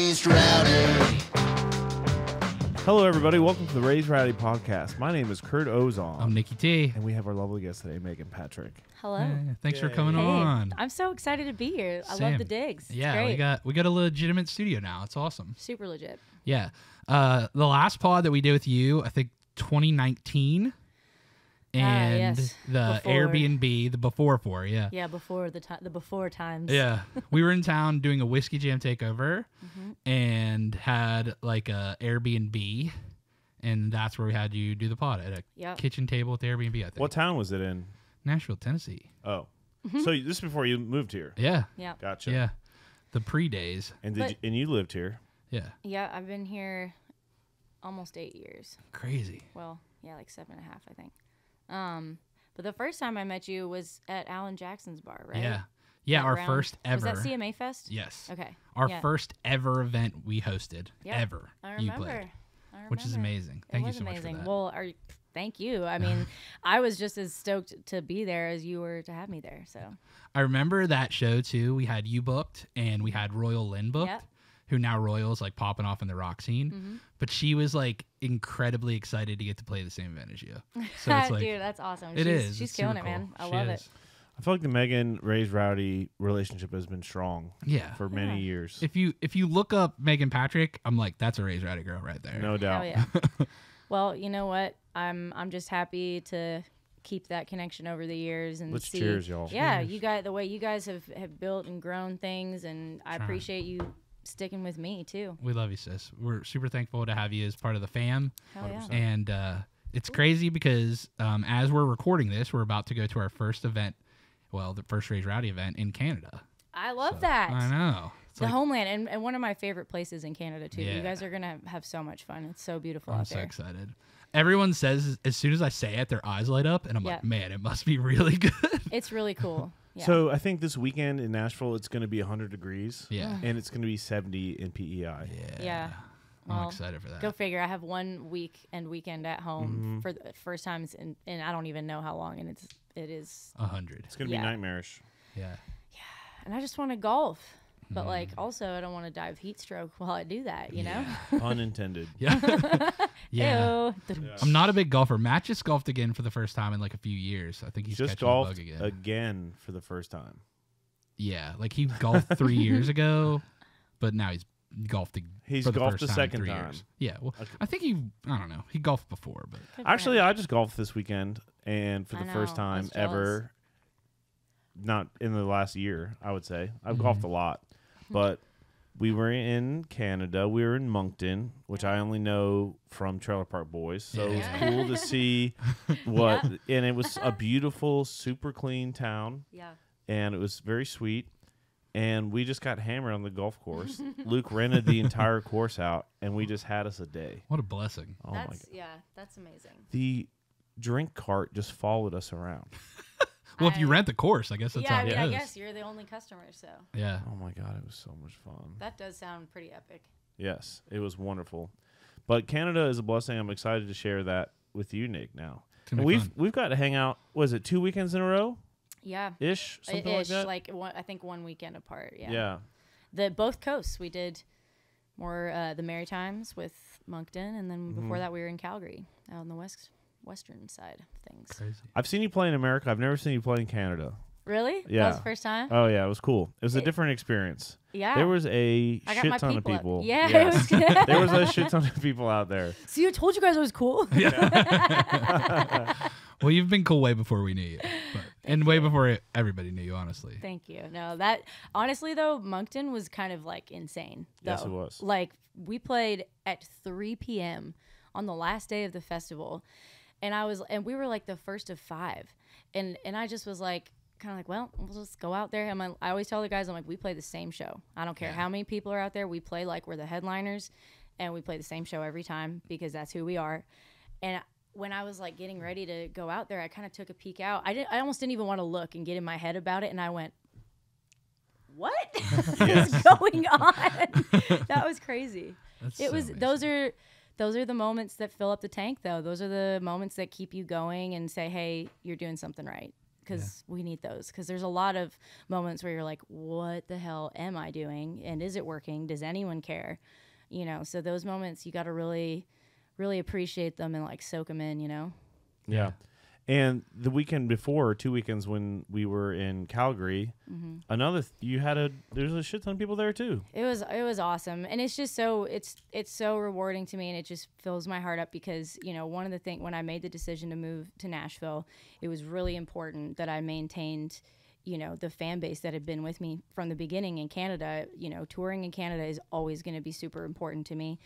Raised Rowdy. Hello, everybody. Welcome to the Raised Rowdy podcast. My name is Kurt Ozon. I'm Nicky T. And we have our lovely guest today, Meghan Patrick. Hello. Hey, thanks for Yay. coming Hey, on. I'm so excited to be here. I Same. love the digs. It's Yeah, great. we got a legitimate studio now. It's awesome. Super legit. Yeah. The last pod that we did with you, I think 2019. And yes. the Before. Airbnb, the before for, yeah. Yeah, before the before times. Yeah. We were in town doing a whiskey jam takeover and had like a Airbnb, and that's where we had you do the pod at a Yep. kitchen table at the Airbnb, I think. What town was it in? Nashville, Tennessee. Oh. So this is before you moved here. Yeah. Yeah. Gotcha. Yeah. The pre-days. And But- you lived here. Yeah. Yeah, I've been here almost 8 years. Crazy. Well, yeah, like 7.5, I think. But the first time I met you was at Alan Jackson's bar, right? Yeah. Yeah, That our round- first ever. Was that CMA Fest? Yes. Okay. Our yeah. first ever event we hosted. Yeah, Ever. I You remember. played. I Which is remember. amazing. It Thank you was so much amazing. for that. Well, thank you. I mean, I was just as stoked to be there as you were to have me there. So I remember that show too. We had you booked and we had Royal Lynn booked, Yep. who now Royal's like popping off in the rock scene. But she was like incredibly excited to get to play the same event as you. So it's like, dude, that's awesome. it is. She's It's killing super it, man. cool. I She love is. it. I feel like the Meghan Raised Rowdy relationship has been strong Yeah. for many years. If you look up Meghan Patrick, I'm like, that's a Raised Rowdy girl right there. No doubt. Hell yeah. Well, you know what? I'm just happy to keep that connection over the years and Let's see. cheers, y'all. Yeah, you guys, the way you guys have built and grown things, and I Trying. appreciate you sticking with me too. We love you, sis. We're super thankful to have you as part of the fam. Hell yeah. 100%. And it's crazy because as we're recording this, we're about to go to our first event, well, the first Raised Rowdy event in Canada. I love So, that. I know. It's The like, homeland and one of my favorite places in Canada too. Yeah. You guys are gonna have so much fun. It's so beautiful I'm out so there. excited. Everyone says as soon as I say it, their eyes light up, and I'm Yeah. like, man, it must be really good. It's really cool. Yeah. So I think this weekend in Nashville, it's going to be 100 degrees. Yeah. And it's going to be 70 in PEI. Yeah. I'm Well, excited for that. Go figure. I have 1 week and weekend at home for the first time in I don't even know how long, and it is. 100. It's going to be Yeah. nightmarish. Yeah. And I just want to golf, but like also I don't want to die of heat stroke while I do that. You know. Unintended. Yeah. yeah. Ew. I'm not a big golfer. Matt just golfed again for the first time in like a few years. I think he's Just catching the golfed bug again. again for the first time. Yeah, like he golfed 3 years ago, but now he's golfed. He's for the golfed first the time in second 3 time. years. Yeah, well, Okay. I think I don't know. He golfed before, but Good for Actually, him. I just golfed this weekend, and for I the first know, I time was jealous. ever, not in the last year, I would say. I've Mm-hmm. golfed a lot, but we were in Canada. We were in Moncton, which I only know from Trailer Park Boys. So it was Yeah. cool to see what, and it was a beautiful, super clean town, Yeah. and it was very sweet. And we just got hammered on the golf course. Luke rented the entire course out, and we just had us a day. what a blessing. Oh my god! That's amazing. The drink cart just followed us around. Well, if you rent the course, I guess that's Yeah, how I mean, it I is. guess you're the only customer, so Yeah. Oh my god, it was so much fun. that does sound pretty epic. Yes, it was wonderful. But Canada is a blessing. I'm excited to share that with you, Nick. Now, It's gonna and be we've fun. we've got to hang out. Was it 2 weekends in a row? Yeah. Ish, something like Ish, that. like I think 1 weekend apart. Yeah. Yeah. Both coasts. We did more the Maritimes with Moncton, and then Mm-hmm. before that we were in Calgary, out on the western side of things. Crazy. I've seen you play in America. I've never seen you play in Canada. Really? Yeah. That was the first time. Oh yeah, it was cool. It was a different experience. Yeah. There was a I got shit my ton of people up. people. Yeah, it Yes. was good. There was a shit ton of people out there. See, I told you guys it was cool. Well, you've been cool way before we knew you, and way before everybody knew you, honestly. Thank you. No, that honestly though, Moncton was kind of like insane. Yes, though. it was. Like we played at 3 p.m. on the last day of the festival, and we were like the first of 5, and I just was like kind of like, well, we'll just go out there. I always tell the guys, I'm like, we play the same show. I don't care how many people are out there. We play like we're the headliners, and we play the same show every time because that's who we are. And when I was like getting ready to go out there, I kind of took a peek out. I almost didn't even want to look and get in my head about it, and I went, "What is going on?" That was crazy. That's It so was. amazing. Those are the moments that fill up the tank, though. Those are the moments that keep you going and say, "Hey, you're doing something right." because we need those. Because there's a lot of moments where you're like, what the hell am I doing? And is it working? Does anyone care? You know, so those moments you got to really, really appreciate them and like soak them in, you know? Yeah. And the weekend before, 2 weekends when we were in Calgary, there's a shit ton of people there too. It was awesome, and it's just it's so rewarding to me, and it just fills my heart up because, you know, one of the things when I made the decision to move to Nashville, it was really important that I maintained, you know, the fan base that had been with me from the beginning in Canada. You know, touring in Canada is always going to be super important to me.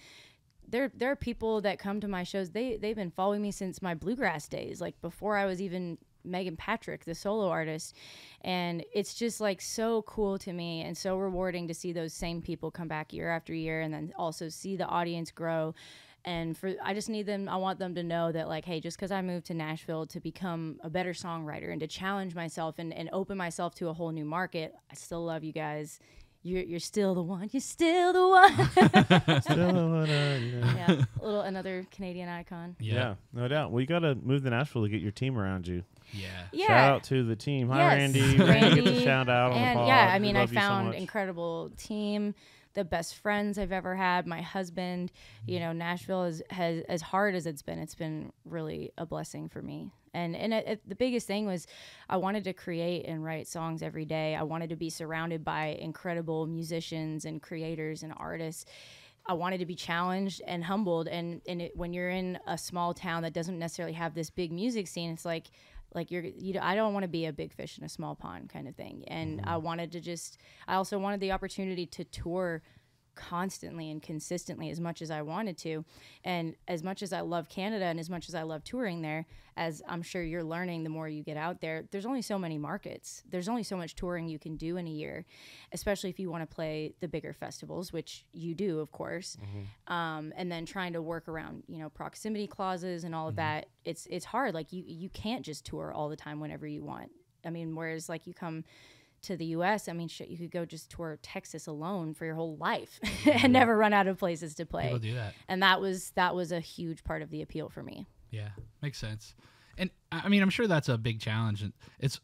There are people that come to my shows. They've been following me since my bluegrass days, like before I was even Meghan Patrick, the solo artist. And it's just like so cool to me and so rewarding to see those same people come back year after year, and then also see the audience grow. And I just need them. I want them to know that, like, hey, just because I moved to Nashville to become a better songwriter and to challenge myself and open myself to a whole new market, I still love you guys. You're still the one. You're still the one. Still the one. Yeah, another Canadian icon. Yeah, no doubt. Well, you got to move to Nashville to get your team around you. Yeah. Shout out to the team. Hi, Yes. Randy. Randy gets a shout out on the pod. Yeah, I mean, We I love you so found much. incredible team, the best friends I've ever had, my husband. You know, Nashville has as hard as it's been really a blessing for me. And the biggest thing was I wanted to create and write songs every day. I wanted to be surrounded by incredible musicians and creators and artists. I wanted to be challenged and humbled. And when you're in a small town that doesn't necessarily have this big music scene, it's like I don't want to be a big fish in a small pond kind of thing. And I also wanted the opportunity to tour constantly and consistently as much as I wanted to. And as much as I love Canada and as much as I love touring there, as I'm sure you're learning the more you get out there, there's only so many markets. There's only so much touring you can do in a year, especially if you want to play the bigger festivals, which you do, of course. And then trying to work around, you know, proximity clauses and all of that. It's hard. Like you can't just tour all the time whenever you want. I mean, whereas like you come to the U.S., I mean, shit, you could go just tour Texas alone for your whole life and never run out of places to play. People do that. And that was a huge part of the appeal for me. Yeah, makes sense. And I mean, I'm sure that's a big challenge. And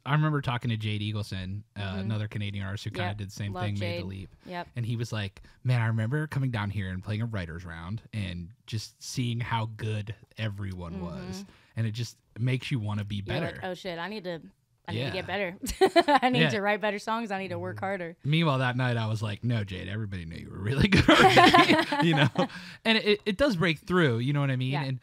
I remember talking to Jade Eagleson, another Canadian artist who kind of did the same thing, made the leap. Yep. And he was like, man, I remember coming down here and playing a writer's round and just seeing how good everyone was. And it just makes you want to be better. You're like, oh shit, I need to get better. I need Yeah. to write better songs. I need to work harder. Meanwhile, that night I was like, no, Jade, everybody knew you were really good already, you know? And it does break through, you know what I mean? Yeah. And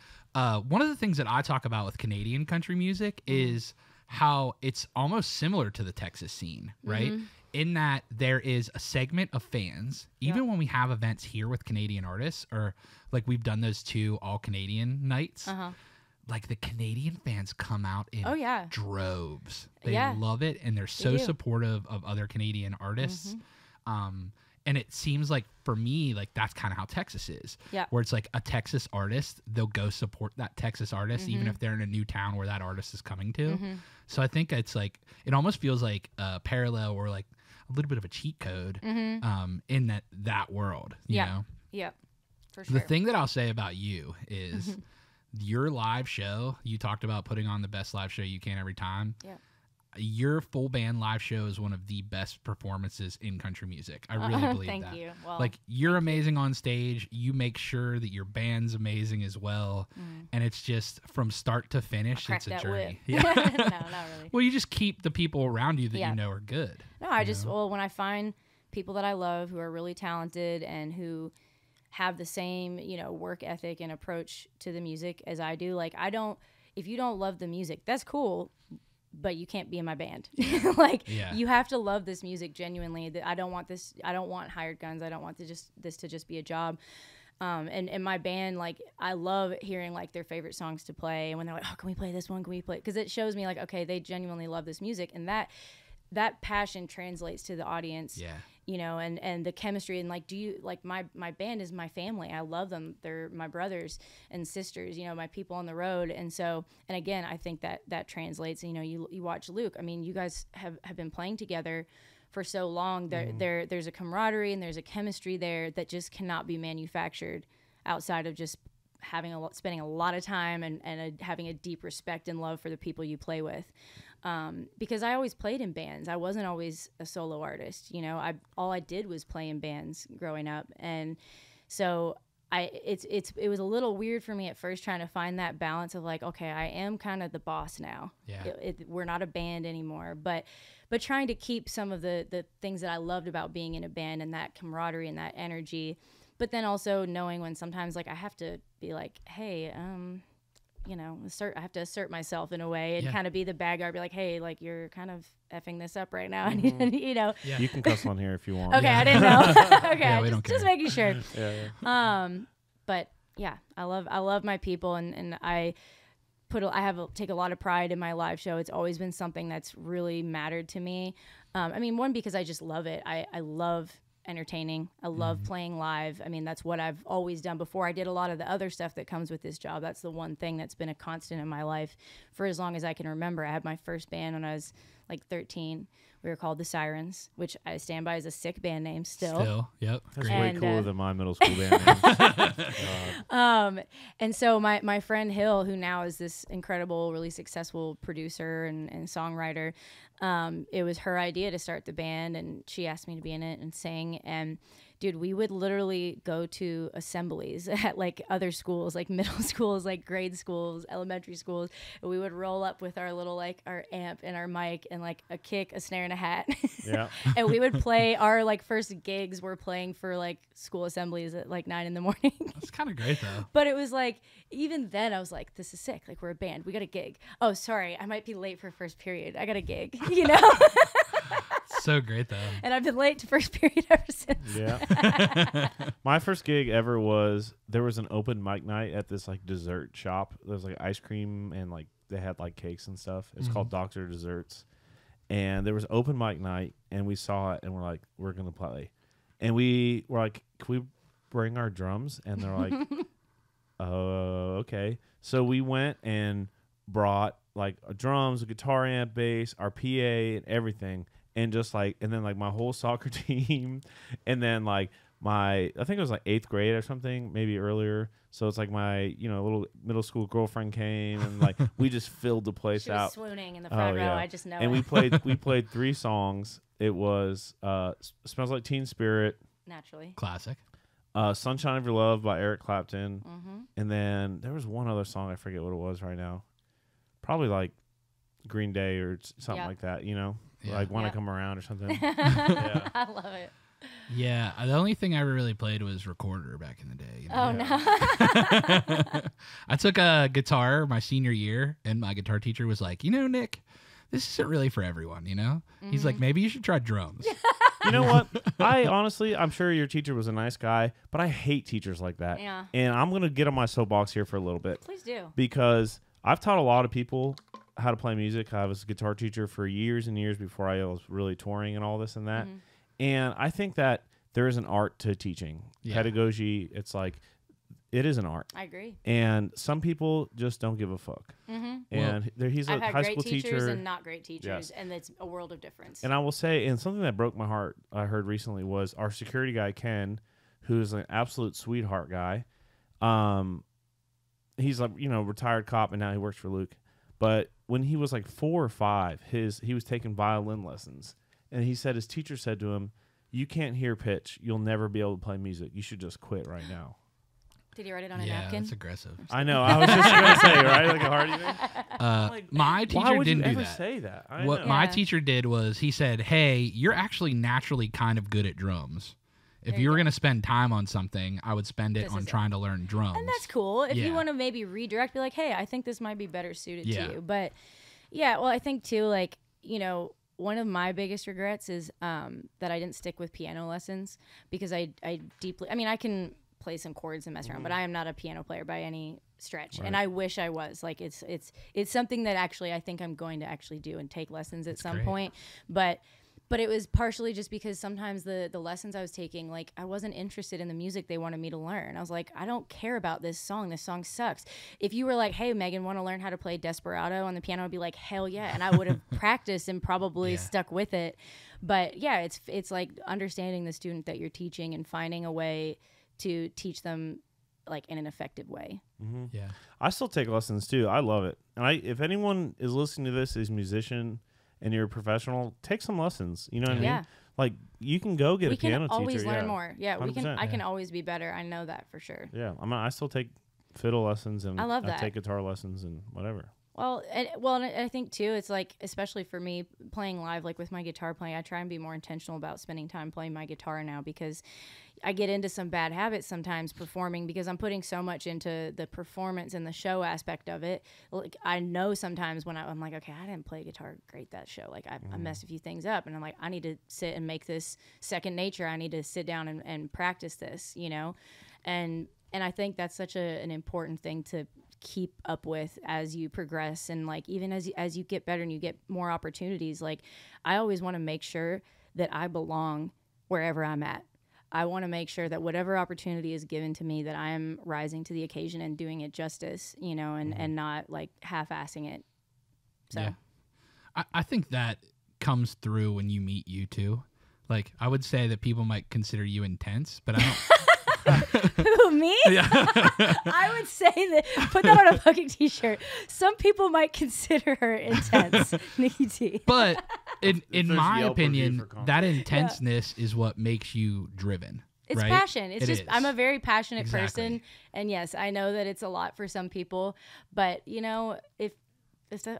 one of the things that I talk about with Canadian country music is how it's almost similar to the Texas scene, right? In that there is a segment of fans, even when we have events here with Canadian artists, or like we've done those 2 all Canadian nights, like the Canadian fans come out in droves. They love it, and they're so supportive of other Canadian artists. And it seems like for me, like that's kind of how Texas is. Yeah. Where it's like a Texas artist, they'll go support that Texas artist, even if they're in a new town where that artist is coming to. So I think it's like, it almost feels like a parallel or like a little bit of a cheat code in that world, you know? Yeah, for sure. The thing that I'll say about you is your live show, you talked about putting on the best live show you can every time. Yeah. Your full band live show is one of the best performances in country music. I really believe that. Thank you. Well, like you're amazing on stage. You make sure that your band's amazing as well. And it's just from start to finish, it's a journey. Yeah. No, not really. Well, you just keep the people around you that you know are good. No, when I find people that I love who are really talented and who have the same, you know, work ethic and approach to the music as I do, like if you don't love the music, that's cool, but you can't be in my band. You have to love this music genuinely. That I don't want hired guns. I don't want this to just be a job. And my band, like, I love hearing like their favorite songs to play. And when they're like, oh, can we play this one? Can we play? Because it shows me like, okay, they genuinely love this music. And that passion translates to the audience. Yeah. You know, and the chemistry, and like, my band is my family. I love them. They're my brothers and sisters, you know, my people on the road. And so, and again, I think that translates. You know, you watch Luke. I mean, you guys have been playing together for so long. There's a camaraderie and there's a chemistry there that just cannot be manufactured outside of just spending a lot of time and having a deep respect and love for the people you play with. Because I always played in bands. I wasn't always a solo artist. You know, all I did was play in bands growing up. And so it was a little weird for me at first trying to find that balance of like, okay, I am kind of the boss now. Yeah. We're not a band anymore, but trying to keep some of the things that I loved about being in a band and that camaraderie and that energy, but then also knowing when sometimes like I have to be like, hey, you know, I have to assert myself in a way and kind of be the bad guy, be like, hey, like you're kind of effing this up right now. Mm-hmm. You know, You can cuss on here if you want. Okay, I didn't know. Okay, Yeah, we don't care. just making sure. Yeah. But yeah, I love my people, and I take a lot of pride in my live show. It's always been something that's really mattered to me. I mean, one, because I just love it. I love entertaining. I love playing live. I mean, that's what I've always done before I did a lot of the other stuff that comes with this job. That's the one thing that's been a constant in my life for as long as I can remember. I had my first band when I was like 13. We were called the Sirens, which I stand by as a sick band name still. Yep. That's Great. way And, cooler than my middle school band names. And so my friend Hill, who now is this incredible, really successful producer and songwriter, it was her idea to start the band, and she asked me to be in it and sing. And dude, we would literally go to assemblies at like other schools, like middle schools, like grade schools, elementary schools. And we would roll up with our little, like our amp and our mic and like a kick, a snare and a hat. Yeah. And we would play our like first gigs were playing for like school assemblies at like 9 a.m. That's kind of great though. But it was like, even then I was like, this is sick. Like we're a band. We got a gig. Oh, sorry. I might be late for first period. I got a gig, you know? So great though. And I've been late to first period ever since. Yeah. My first gig ever was, there was an open mic night at this like dessert shop. There was like ice cream and like they had like cakes and stuff. It's called Dr. Desserts. And there was open mic night and we saw it and we're like, we're going to play. And we were like, can we bring our drums? And they're like, oh, okay. So we went and brought like drums, a guitar amp, bass, our PA and everything. And just like, and then like my whole soccer team, and then like I think it was like 8th grade or something, maybe earlier. So it's like my, you know, little middle school girlfriend came, and like we just filled the place She was out. swooning in the front row. Yeah. I just know. And it. we played 3 songs. It was "Smells Like Teen Spirit," Naturally. Classic. "Sunshine of Your Love" by Eric Clapton, and then there was one other song, I forget what it was right now. Probably like Green Day or something like that, you know. Yeah. Like Wanna Come Around or something. Yeah. I love it. Yeah, the only thing I ever really played was recorder back in the day. You know? Oh, no. I took a guitar my senior year, and my guitar teacher was like, you know, Nick, this isn't really for everyone, you know? He's like, maybe you should try drums. You know what? I'm sure your teacher was a nice guy, but I hate teachers like that. Yeah. And I'm going to get on my soapbox here for a little bit. Please do. Because I've taught a lot of people how to play music. I was a guitar teacher for years and years before I was really touring and all this and that. And I think that there is an art to teaching. Yeah. Pedagogy, it's like, it is an art. I agree. And some people just don't give a fuck. And he's I've a had high great school teachers teacher. and not great teachers, Yes. and it's a world of difference. And I will say, and something that broke my heart I heard recently was our security guy, Ken, who's an absolute sweetheart guy. He's like, you know, retired cop, and now he works for Luke. But when he was like 4 or 5, he was taking violin lessons. And he said his teacher said to him, you can't hear pitch. You'll never be able to play music. You should just quit right now. Did he write it on a Yeah, napkin? that's aggressive. I know. I was just going to say, right? Like a Hardy thing. My Why teacher would didn't you do ever that. say that? I What know. my Yeah. teacher did was he said, hey, you're actually naturally kind of good at drums. If There you you were go. going to spend time on something, I would spend it This on is it. trying to learn drums. And that's cool. If Yeah. you want to maybe redirect, be like, hey, I think this might be better suited Yeah. to you. But yeah, well, I think too, like, you know, one of my biggest regrets is that I didn't stick with piano lessons because I deeply, I mean, I can play some chords and mess around, but I am not a piano player by any stretch. Right. And I wish I was. Like, it's something that actually I think I'm going to actually do and take lessons at some great. point. But it was partially just because sometimes the lessons I was taking, like, I wasn't interested in the music they wanted me to learn. I was like, I don't care about this song. This song sucks. If you were like, hey, Megan, want to learn how to play Desperado on the piano, I'd be like, hell yeah. And I would have practiced and probably Yeah. stuck with it. But yeah, it's like understanding the student that you're teaching and finding a way to teach them like in an effective way. Yeah. I still take lessons too. I love it. And if anyone is listening to this is a musician and you're a professional, take some lessons. You know what I mean? Yeah. Like you can go get We a piano can always teacher. learn more. Yeah, we can. 100%. I can always be better. I know that for sure. Yeah, I still take fiddle lessons and I love that. take guitar lessons and whatever. Well, and I think too, it's like, especially for me playing live, like with my guitar playing, I try and be more intentional about spending time playing my guitar now, because I get into some bad habits sometimes performing, because I'm putting so much into the performance and the show aspect of it. Like I know sometimes when I'm like, okay, I didn't play guitar great that show. Like I messed a few things up, and I'm like, I need to sit and make this second nature. I need to sit down and practice this, you know? And I think that's such an important thing to keep up with as you progress, and like even as you get better and you get more opportunities. Like I always want to make sure that I belong wherever I'm at. I want to make sure that whatever opportunity is given to me, that I am rising to the occasion and doing it justice, you know, and not like half-assing it. So yeah. I think that comes through when you meet you two. Like I would say that people might consider you intense, but I don't. Who, me? Yeah. I would say that, put that on a fucking t-shirt. Some people might consider her intense, Nicky T. But in my Yelp review opinion, for that intenseness is what makes you driven. It's right? passion. It's just, is. I'm a very passionate Exactly. person. And yes, I know that it's a lot for some people, but you know, if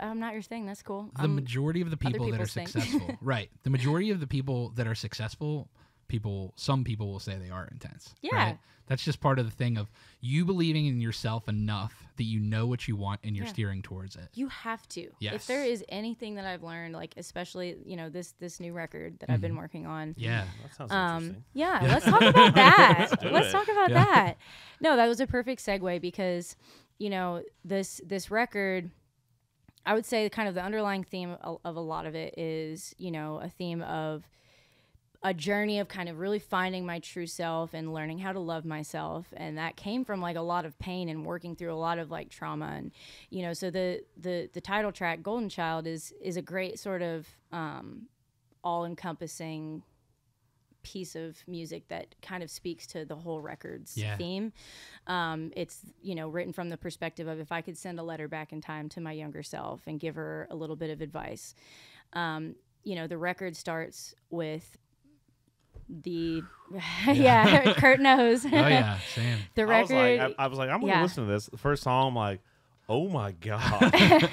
I'm not your thing, that's cool. The majority of the people that are people's thing. successful, right? The majority of the people that are successful, some people will say they are intense. Yeah. Right? That's just part of the thing of you believing in yourself enough that you know what you want and you're steering towards it. You have to. Yes. If there is anything that I've learned, like especially, you know, this new record that I've been working on. Yeah. That sounds interesting. Yeah, let's talk about that. Let's it. talk about that. No, that was a perfect segue, because, you know, this record, I would say kind of the underlying theme of a lot of it is, you know, a theme of a journey of kind of really finding my true self and learning how to love myself. And that came from like a lot of pain and working through a lot of like trauma. And, you know, so the title track, Golden Child, is a great sort of all-encompassing piece of music that kind of speaks to the whole record's theme. It's, you know, written from the perspective of if I could send a letter back in time to my younger self and give her a little bit of advice. You know, the record starts with Kurt knows. Oh yeah, same. The record. I was like, I'm gonna listen to this. The first song, I'm like, oh my god,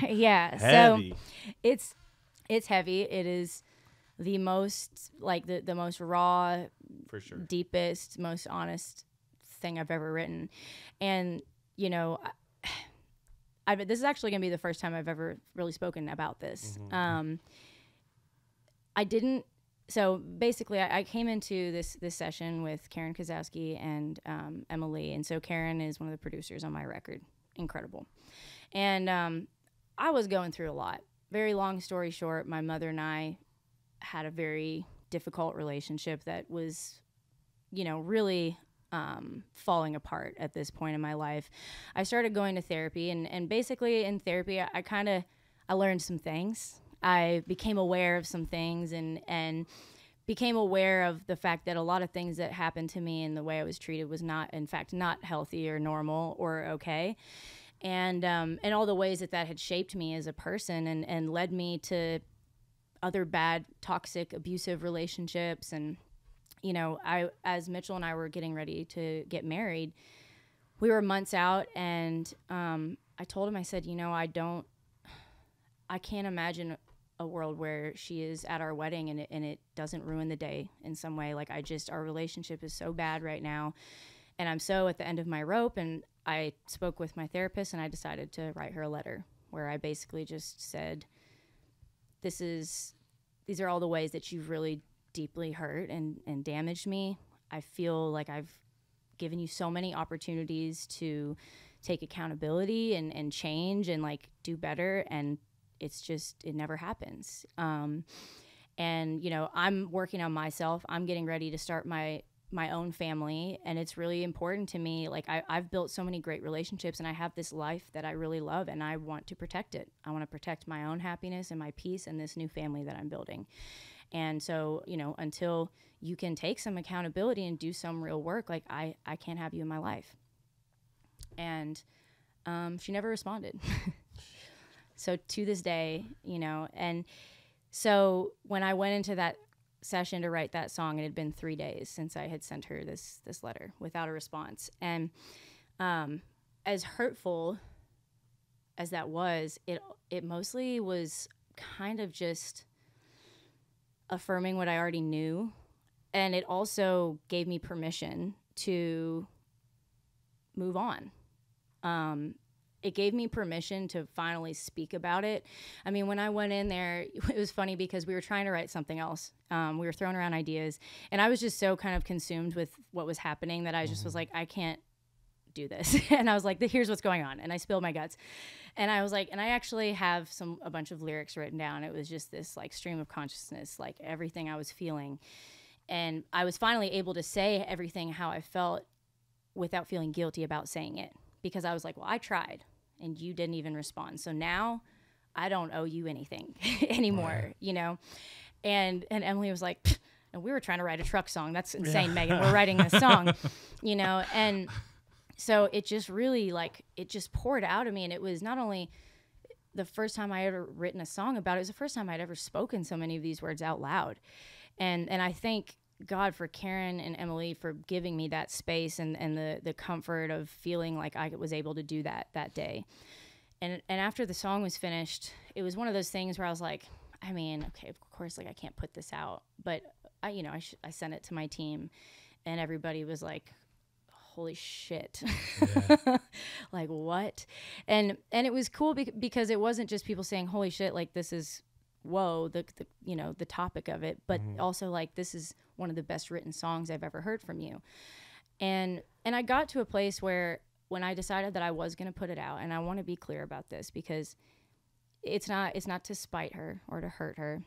yeah. heavy. So it's heavy. It is the most like the most raw, For sure, deepest, most honest thing I've ever written. And you know, this is actually gonna be the first time I've ever really spoken about this. I didn't. So basically, I came into this session with Karen Kozowski and Emily, and so Karen is one of the producers on my record. Incredible. And I was going through a lot. Very long story short, my mother and I had a very difficult relationship that was, you know, really falling apart at this point in my life. I started going to therapy, and basically in therapy, I learned some things. I became aware of some things and became aware of the fact that a lot of things that happened to me and the way I was treated was not, in fact, not healthy or normal or okay. And all the ways that had shaped me as a person and led me to other bad, toxic, abusive relationships. And, you know, as Mitchell and I were getting ready to get married, we were months out, and I told him, I said, you know, I can't imagine a world where she is at our wedding and it doesn't ruin the day in some way. Like our relationship is so bad right now, and I'm so at the end of my rope. And I spoke with my therapist, and I decided to write her a letter where I basically just said, these are all the ways that you've really deeply hurt and damaged me. I feel like I've given you so many opportunities to take accountability and change and like do better, and it's just, it never happens. And, you know, I'm working on myself. I'm getting ready to start my own family, and it's really important to me. Like I've built so many great relationships, and I have this life that I really love, and I want to protect it. I want to protect my own happiness and my peace and this new family that I'm building. And so, you know, until you can take some accountability and do some real work, like I can't have you in my life. And she never responded. So to this day, you know, and so when I went into that session to write that song, it had been 3 days since I had sent her this letter without a response. And as hurtful as that was, it mostly was kind of just affirming what I already knew. And it also gave me permission to move on. It gave me permission to finally speak about it. I mean, when I went in there, it was funny because we were trying to write something else. We were throwing around ideas, and I was just so kind of consumed with what was happening that I just was like, I can't do this. And I was like, here's what's going on. And I spilled my guts. And I was like, and I actually have a bunch of lyrics written down. It was just this like stream of consciousness, like everything I was feeling. And I was finally able to say everything how I felt without feeling guilty about saying it, because I was like, well, I tried and you didn't even respond. So now I don't owe you anything anymore, right. You know? And Emily was like, pfft, and we were trying to write a truck song. That's insane, Megan. We're writing this song, you know? And so it just really like, it just poured out of me. And it was not only the first time I had ever written a song about it, it was the first time I'd ever spoken so many of these words out loud. And I thank God for Karen and Emily for giving me that space and the comfort of feeling like I was able to do that day. And after the song was finished, it was one of those things where I was like, I mean, okay, of course, like I can't put this out, but I sent it to my team, and everybody was like, holy shit. Yeah. Like what? And it was cool because it wasn't just people saying, holy shit, like this is, whoa, the topic of it, but also like, this is one of the best written songs I've ever heard from you. And I got to a place where when I decided that I was going to put it out, and I want to be clear about this because it's not to spite her or to hurt her.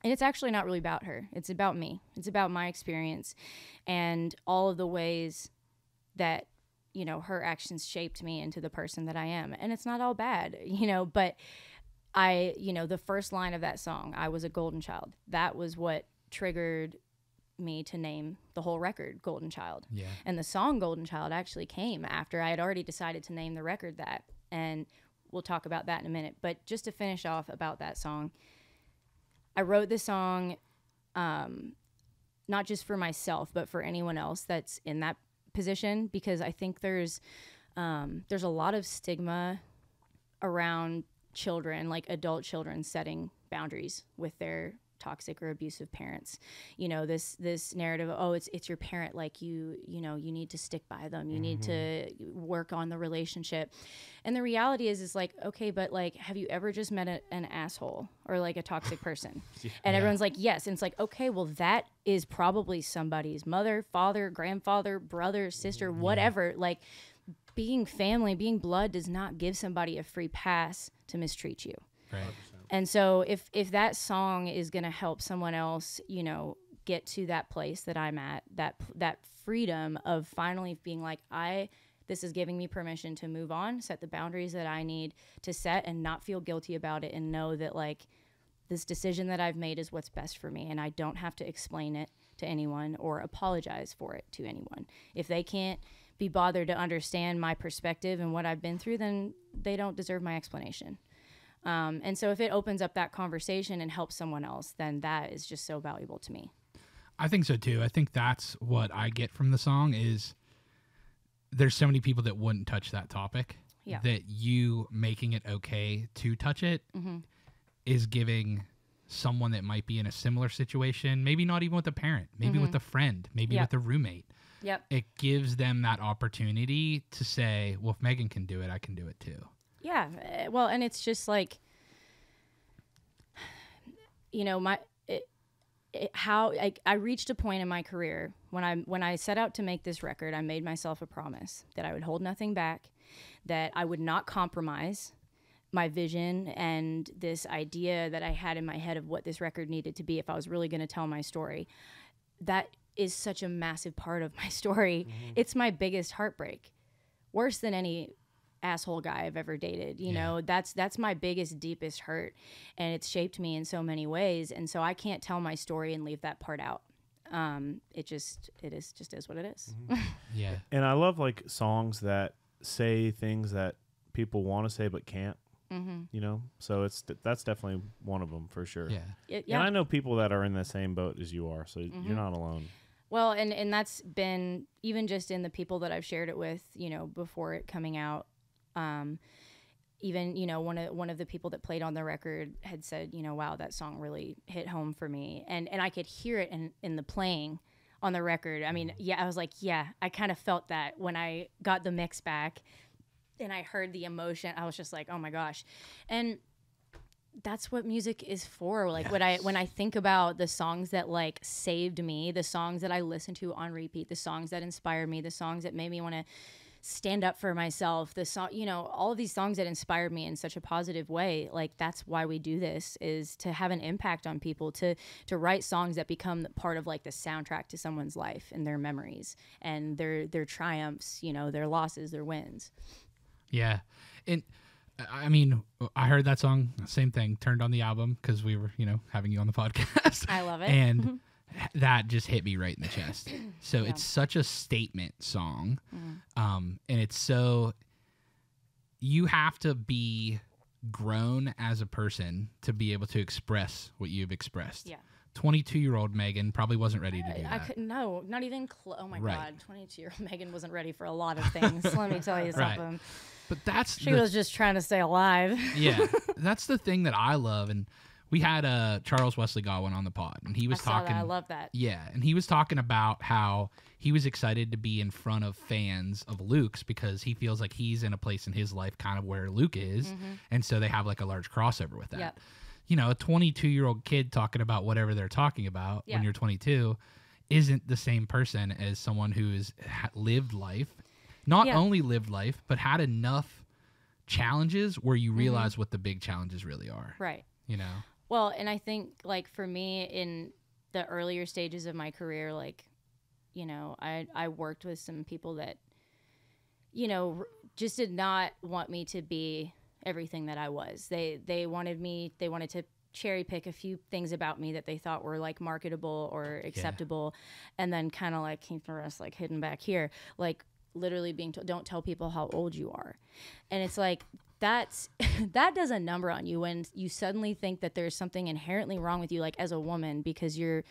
And it's actually not really about her. It's about me. It's about my experience and all of the ways that, you know, her actions shaped me into the person that I am. And it's not all bad, you know, but the first line of that song, I was a golden child. That was what triggered me to name the whole record Golden Child. Yeah. And the song Golden Child actually came after I had already decided to name the record that. And we'll talk about that in a minute. But just to finish off about that song, I wrote this song not just for myself, but for anyone else that's in that position, because I think there's a lot of stigma around children, like adult children, setting boundaries with their toxic or abusive parents. You know, this narrative of, oh, it's your parent, like you need to stick by them, you need to work on the relationship. And the reality is like, okay, but like, have you ever just met an asshole or like a toxic person? And everyone's like, yes. And it's like, okay, well, that is probably somebody's mother, father, grandfather, brother, sister, whatever. Like, being family, being blood does not give somebody a free pass to mistreat you. Right. And so if that song is going to help someone else, you know, get to that place that I'm at, that freedom of finally being like, this is giving me permission to move on, set the boundaries that I need to set, and not feel guilty about it, and know that like this decision that I've made is what's best for me, and I don't have to explain it to anyone or apologize for it to anyone. If they can't be bothered to understand my perspective and what I've been through, then they don't deserve my explanation. And so if it opens up that conversation and helps someone else, then that is just so valuable to me. I think so too. I think that's what I get from the song is there's so many people that wouldn't touch that topic, that you making it okay to touch it is giving someone that might be in a similar situation, maybe not even with a parent, maybe with a friend, maybe with a roommate. Yep. It gives them that opportunity to say, well, if Megan can do it, I can do it too. Yeah. Well, and it's just like, you know, I reached a point in my career when I set out to make this record, I made myself a promise that I would hold nothing back, that I would not compromise my vision and this idea that I had in my head of what this record needed to be if I was really going to tell my story. That is such a massive part of my story. It's my biggest heartbreak, worse than any asshole guy I've ever dated. You know, that's my biggest, deepest hurt, and it's shaped me in so many ways. And so I can't tell my story and leave that part out. It is what it is. Yeah. And I love like songs that say things that people want to say but can't. You know, so that's definitely one of them for sure. Yeah. And I know people that are in the same boat as you are, so you're not alone. Well, and that's been even just in the people that I've shared it with, you know, before it coming out. Even, you know, one of the people that played on the record had said, you know, wow, that song really hit home for me, and I could hear it in the playing on the record. I mean, I was like, I kind of felt that when I got the mix back. And I heard the emotion, I was just like, oh my gosh. And that's what music is for. Like when I think about the songs that like saved me, the songs that I listened to on repeat, the songs that inspired me, the songs that made me want to stand up for myself, the song, you know, all of these songs that inspired me in such a positive way. Like that's why we do this, is to have an impact on people, to write songs that become part of like the soundtrack to someone's life and their memories and their triumphs, you know, their losses, their wins. Yeah. And I mean, I heard that song, same thing, turned on the album because we were, you know, having you on the podcast. I love it. And that just hit me right in the chest. So it's such a statement song. And it's so, you have to be grown as a person to be able to express what you've expressed. Yeah. 22-year-old Meghan probably wasn't ready to do that. I couldn't, no, not even oh my God, 22-year-old Meghan wasn't ready for a lot of things. Let me tell you something. But she was just trying to stay alive. Yeah, that's the thing that I love. And we had Charles Wesley Godwin on the pod, and he was talking. I love that. Yeah, and he was talking about how he was excited to be in front of fans of Luke's because he feels like he's in a place in his life kind of where Luke is, and so they have like a large crossover with that. Yep. You know, a 22-year-old kid talking about whatever they're talking about when you're 22 isn't the same person as someone who's lived life. Not only lived life, but had enough challenges where you realize what the big challenges really are. Right. You know? Well, and I think, like, for me, in the earlier stages of my career, like, you know, I worked with some people that, you know, just did not want me to be everything that I was. They wanted to cherry pick a few things about me that they thought were, like, marketable or acceptable, and then kind of, like, keep the rest, like, hidden back here. Like, literally being told, don't tell people how old you are. And it's like, that does a number on you when you suddenly think that there's something inherently wrong with you, like as a woman, because you're,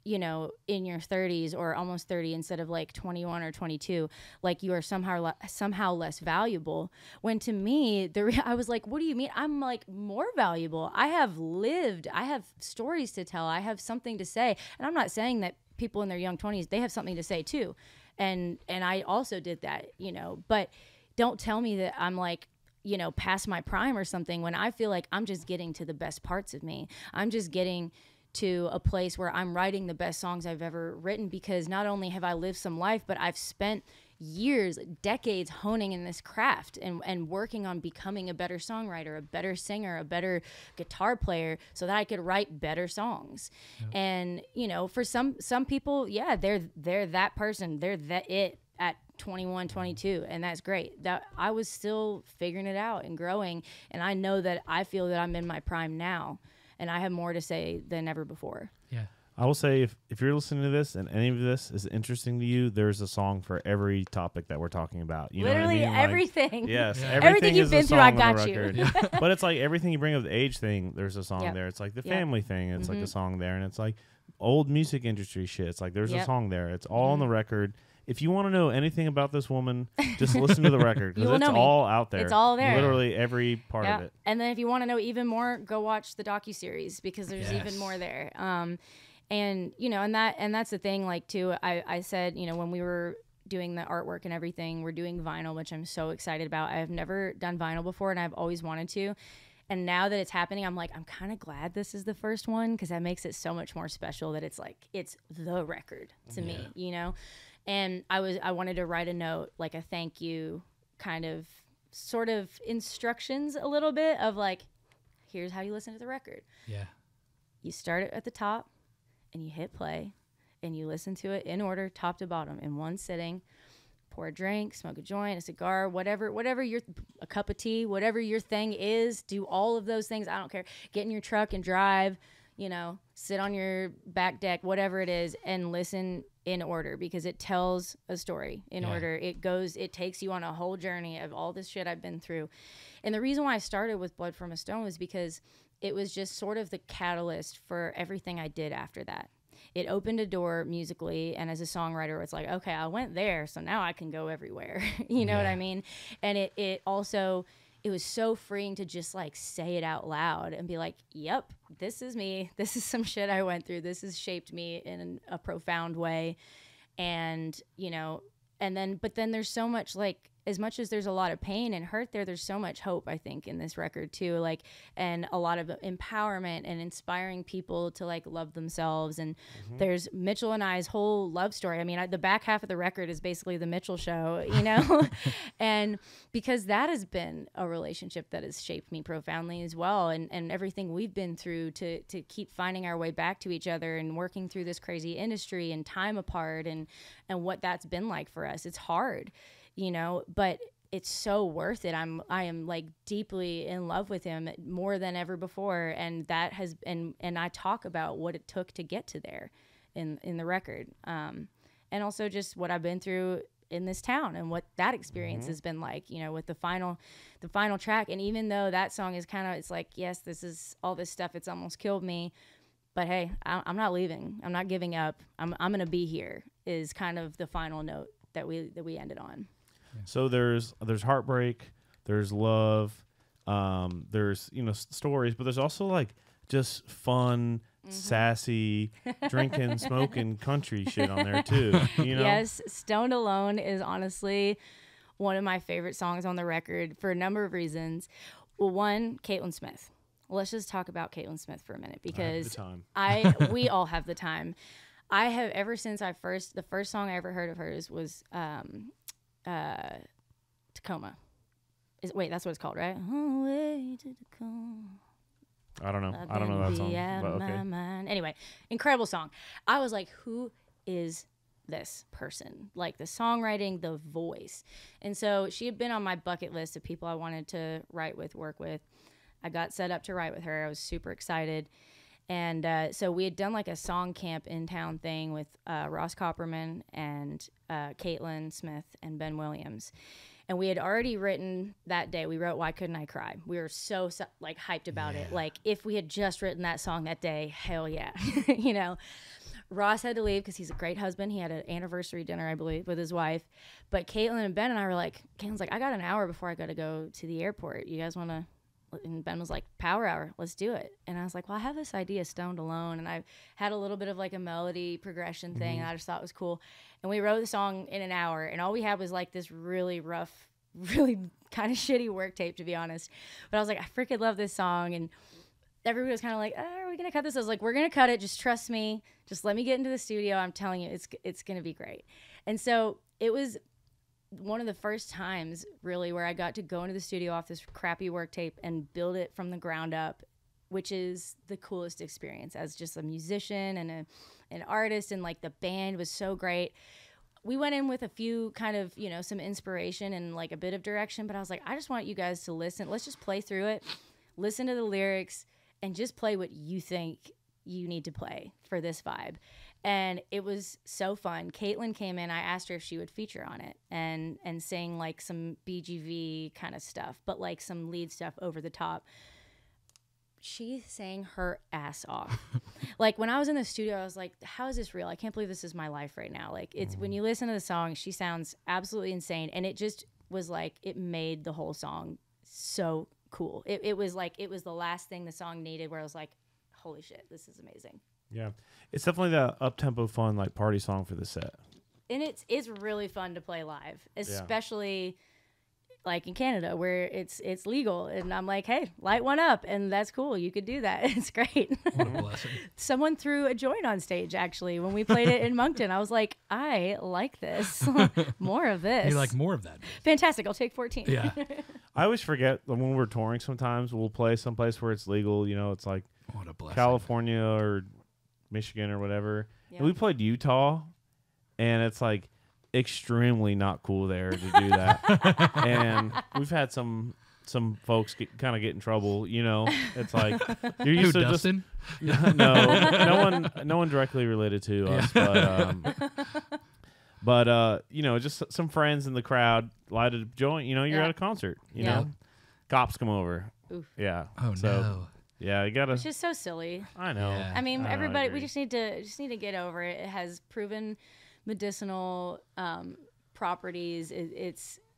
you know, in your 30s or almost 30 instead of like 21 or 22, like you are somehow less valuable. When to me, I was like, what do you mean? I'm like more valuable. I have lived, I have stories to tell, I have something to say. And I'm not saying that people in their young 20s, they have something to say too. And I also did that, you know, but don't tell me that I'm like, you know, past my prime or something, when I feel like I'm just getting to the best parts of me. I'm just getting to a place where I'm writing the best songs I've ever written, because not only have I lived some life, but I've spent years, decades honing in this craft and working on becoming a better songwriter, a better singer, a better guitar player, so that I could write better songs. Yeah. And, you know, for some people, yeah, they're that person, they're that it at 21, 22, and that's great. That I was still figuring it out and growing, and I know that I feel that I'm in my prime now, and I have more to say than ever before. Yeah. I will say, if you're listening to this and any of this is interesting to you, there's a song for every topic that we're talking about. You Literally know what I mean? everything. Like, yes, yeah. Everything you've been through, I got you. Yeah. But it's like everything you bring up, the age thing, there's a song there. It's like the family thing, it's like a song there. And it's like old music industry shit. It's like there's a song there. It's all on the record. If you want to know anything about this woman, just listen to the record, because it's all out there. It's all there. Literally every part of it. And then if you want to know even more, go watch the docuseries, because there's even more there. And, you know, and that's the thing, like, too, I said, you know, when we were doing the artwork and everything, we're doing vinyl, which I'm so excited about. I've never done vinyl before, and I've always wanted to. And now that it's happening, I'm like, I'm kind of glad this is the first one, because that makes it so much more special, that it's like, it's the record to me, you know? And I wanted to write a note, like a thank you, kind of, sort of instructions a little bit of like, here's how you listen to the record. Yeah. You start it at the top, and you hit play, and you listen to it in order, top to bottom, in one sitting. Pour a drink, smoke a joint, a cigar, whatever a cup of tea, whatever your thing is. Do all of those things. I don't care. Get in your truck and drive. You know, sit on your back deck, whatever it is, and listen in order because it tells a story in order. It takes you on a whole journey of all this shit I've been through. And the reason why I started with Blood from a Stone was because it was just sort of the catalyst for everything I did after that. It opened a door musically, and as a songwriter, it's like, okay, I went there, so now I can go everywhere. You know what I mean? And it also, it was so freeing to just like say it out loud and be like, yep, this is me. This is some shit I went through. This has shaped me in a profound way. And, you know, but then there's so much, like, as much as there's a lot of pain and hurt there's so much hope, I think, in this record too, like, and a lot of empowerment and inspiring people to like love themselves. And there's Mitchell and I's whole love story. I mean, the back half of the record is basically the Mitchell show, you know. And because that has been a relationship that has shaped me profoundly as well, and everything we've been through to keep finding our way back to each other and working through this crazy industry and time apart and what that's been like for us. It's hard, you know, but it's so worth it. I am like deeply in love with him more than ever before. And that has, and I talk about what it took to get to there in the record. And also just what I've been through in this town and what that experience has been like, you know, with the final track. And even though that song is kind of, it's like, yes, this is all this stuff. It's almost killed me, but hey, I'm not leaving. I'm not giving up. I'm going to be here is kind of the final note that we ended on. So there's heartbreak, there's love, there's, you know, stories, but there's also like just fun, sassy, drinking, smoking country shit on there too. You know? Yes, Stoned Alone is honestly one of my favorite songs on the record for a number of reasons. Well, one, Caitlin Smith. Let's just talk about Caitlin Smith for a minute because we all have the time. I have ever since the first song I ever heard of hers was Tacoma. Wait, that's what it's called, right? Oh, way to Tacoma. I don't know that song. But okay. Anyway, incredible song. I was like, who is this person? Like the songwriting, the voice. And so she had been on my bucket list of people I wanted to write with, work with. I got set up to write with her. I was super excited. And so we had done like a song camp in town thing with Ross Copperman and Caitlin Smith and Ben Williams. And we had already written that day. We wrote Why Couldn't I Cry? We were so like hyped about it. Like if we had just written that song that day, hell yeah. You know, Ross had to leave because he's a great husband. He had an anniversary dinner, I believe, with his wife. But Caitlin and Ben and I were like, Caitlin's like, I got an hour before I got to go to the airport. You guys want to? And Ben was like, power hour, let's do it. And I was like, well, I have this idea, Stoned Alone. And I had a little bit of like a melody progression thing. And I just thought it was cool. And we wrote the song in an hour. And all we had was like this really rough, really kind of shitty work tape, to be honest. But I was like, I freaking love this song. And everybody was kind of like, are we going to cut this? I was like, we're going to cut it. Just trust me. Just let me get into the studio. I'm telling you, it's going to be great. And so it was one of the first times really where I got to go into the studio off this crappy work tape and build it from the ground up, which is the coolest experience as just a musician and an artist. And like the band was so great. We went in with a few kind of, you know, some inspiration and like a bit of direction, but I was like, I just want you guys to listen. Let's just play through it, listen to the lyrics, and just play what you think you need to play for this vibe. And it was so fun. Caitlin came in. I asked her if she would feature on it and sing like some BGV kind of stuff, but like some lead stuff over the top. She sang her ass off. Like when I was in the studio, I was like, how is this real? I can't believe this is my life right now. Like it's when you listen to the song, she sounds absolutely insane. And it just was like, it made the whole song so cool. It was like, it was the last thing the song needed where I was like, holy shit, this is amazing. Yeah, it's definitely that up-tempo fun like party song for the set. And it's really fun to play live, especially like in Canada where it's legal. And I'm like, hey, light one up, and that's cool. You could do that. It's great. What a blessing. Someone threw a joint on stage actually when we played it in Moncton. I was like, I like this. More of this. You like more of that? Fantastic. I'll take 14. Yeah. I always forget when we're touring. Sometimes we'll play someplace where it's legal. You know, it's like What a blessing. California or Michigan or whatever. Yeah. And we played Utah, and it's like extremely not cool there to do that. And we've had some some folks kind of get in trouble. You know, it's like you're used to Dustin? no one directly related to us, but you know, just some friends in the crowd lighted a joint. You know, you're at a concert. You know, cops come over. Oof. Yeah. Oh no. Yeah, you gotta. It's just so silly. I know. Yeah. I mean, everybody. agree. We just need to get over it. It has proven medicinal properties.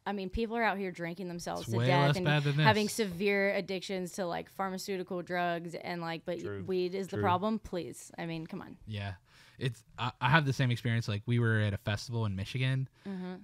I mean, people are out here drinking themselves It's to way death less and bad than this. having severe addictions to like pharmaceutical drugs and like, but True. weed is the True. problem. Please, I mean, come on. Yeah. It's I have the same experience. Like we were at a festival in Michigan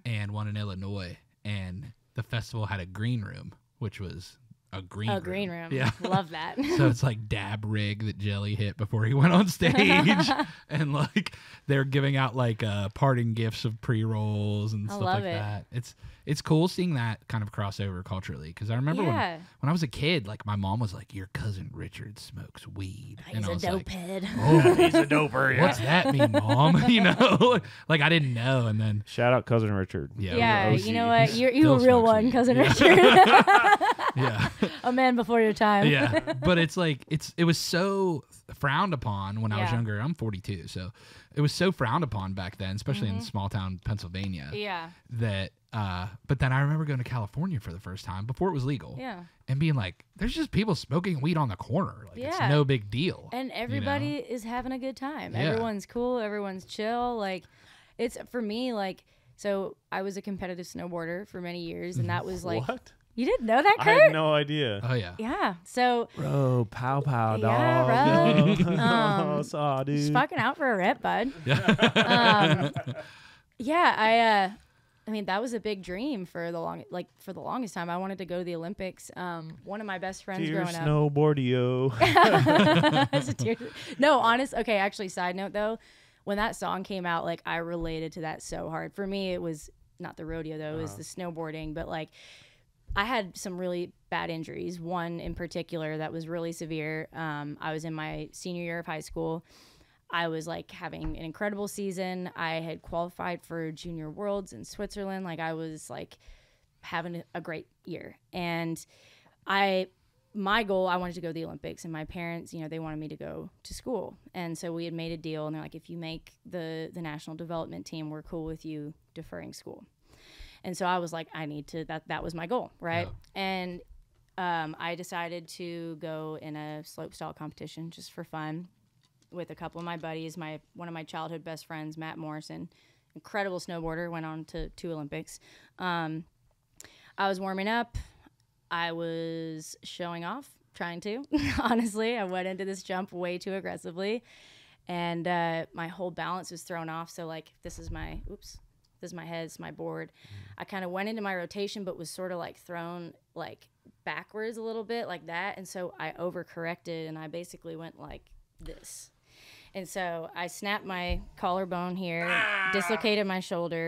and one in Illinois, and the festival had a green room, which was a green room. Green room. Yeah. Love that. So it's like dab rig that Jelly hit before he went on stage. And like they're giving out like parting gifts of pre-rolls and stuff love like it. that. It's cool seeing that kind of crossover culturally, because I remember when I was a kid, like my mom was like, your cousin Richard smokes weed. He's and I a was dope like, head. oh, He's a doper. Yeah. what's that mean, Mom? You know, like I didn't know. And then Shout out cousin Richard. Yeah, OG. you know what? You Still a real smokes one, weed. cousin Yeah. Richard. yeah. A man before your time. Yeah, but it's like it was so frowned upon when I was Yeah. younger. I'm 42, so it was so frowned upon back then, especially in small town Pennsylvania. Yeah. That but then I remember going to California for the first time before it was legal. Yeah. And being like, there's just people smoking weed on the corner. Like it's Yeah. no big deal. And everybody is having a good time. Yeah. Everyone's cool. Everyone's chill. Like, it's for me, like, so I was a competitive snowboarder for many years, and that was like, What? you didn't know that, I Kurt? had no idea. Oh yeah. Yeah. So, Bro, pow pow, dog. Yeah, bro. No. Saw, just dude. fucking out for a rip, bud. Yeah, I mean, that was a big dream for the longest time. I wanted to go to the Olympics. One of my best friends Dear growing up. snowboardio. It's a tear- No, honest. Okay, actually, side note though, when that song came out, like I related to that so hard. For me, it was not the rodeo though; it was the snowboarding. But like, I had some really bad injuries. One in particular that was really severe. I was in my senior year of high school. I was like having an incredible season. I had qualified for Junior Worlds in Switzerland. Like I was like having a great year. And my goal, I wanted to go to the Olympics, and my parents, you know, they wanted me to go to school. And so we had made a deal, and they're like, if you make the national development team, we're cool with you deferring school. And so I was like, I need to, that was my goal. Right. Yeah. And I decided to go in a slopestyle competition just for fun with a couple of my buddies. One of my childhood best friends, Matt Morrison, incredible snowboarder, went on to 2 Olympics. I was warming up. I was showing off, trying to. Honestly, I went into this jump way too aggressively, and my whole balance was thrown off. So like, this is my head, this is my board. I kind of went into my rotation, but was sort of like thrown like backwards a little bit like that. And so I overcorrected, and I basically went like this. And so I snapped my collarbone here, dislocated my shoulder,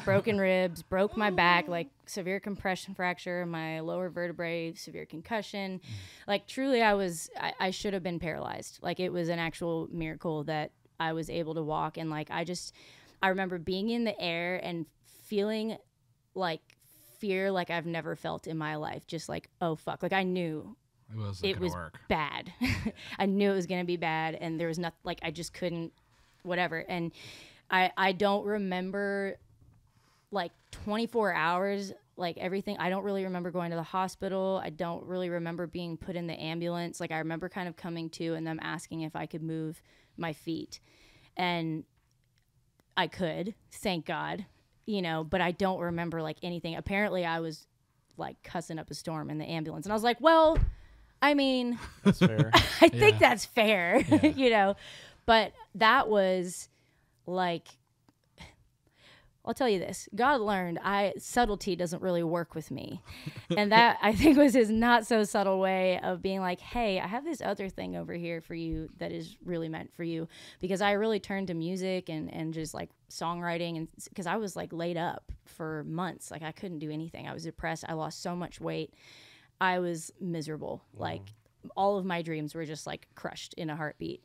broken ribs, broke my back, like severe compression fracture, my lower vertebrae, severe concussion. Like truly I should have been paralyzed. Like it was an actual miracle that I was able to walk. And like, I remember being in the air and feeling like fear like I've never felt in my life. Just like, oh fuck. Like I knew It was work. bad. I knew it was going to be bad, and there was nothing, like I just couldn't, whatever. And I don't remember like 24 hours, like everything. I don't really remember going to the hospital. I don't really remember being put in the ambulance. Like I remember kind of coming to and them asking if I could move my feet, and I could, thank God, you know, but I don't remember like anything. Apparently I was like cussing up a storm in the ambulance, and I was like, well, I mean, That's fair. I think Yeah. that's fair, Yeah. you know, but that was like, I'll tell you this, God learned subtlety doesn't really work with me. And that I think was his not so subtle way of being like, hey, I have this other thing over here for you that is really meant for you. Because I really turned to music and just like songwriting, and because I was like laid up for months. Like I couldn't do anything. I was depressed. I lost so much weight. I was miserable. Like all of my dreams were just like crushed in a heartbeat.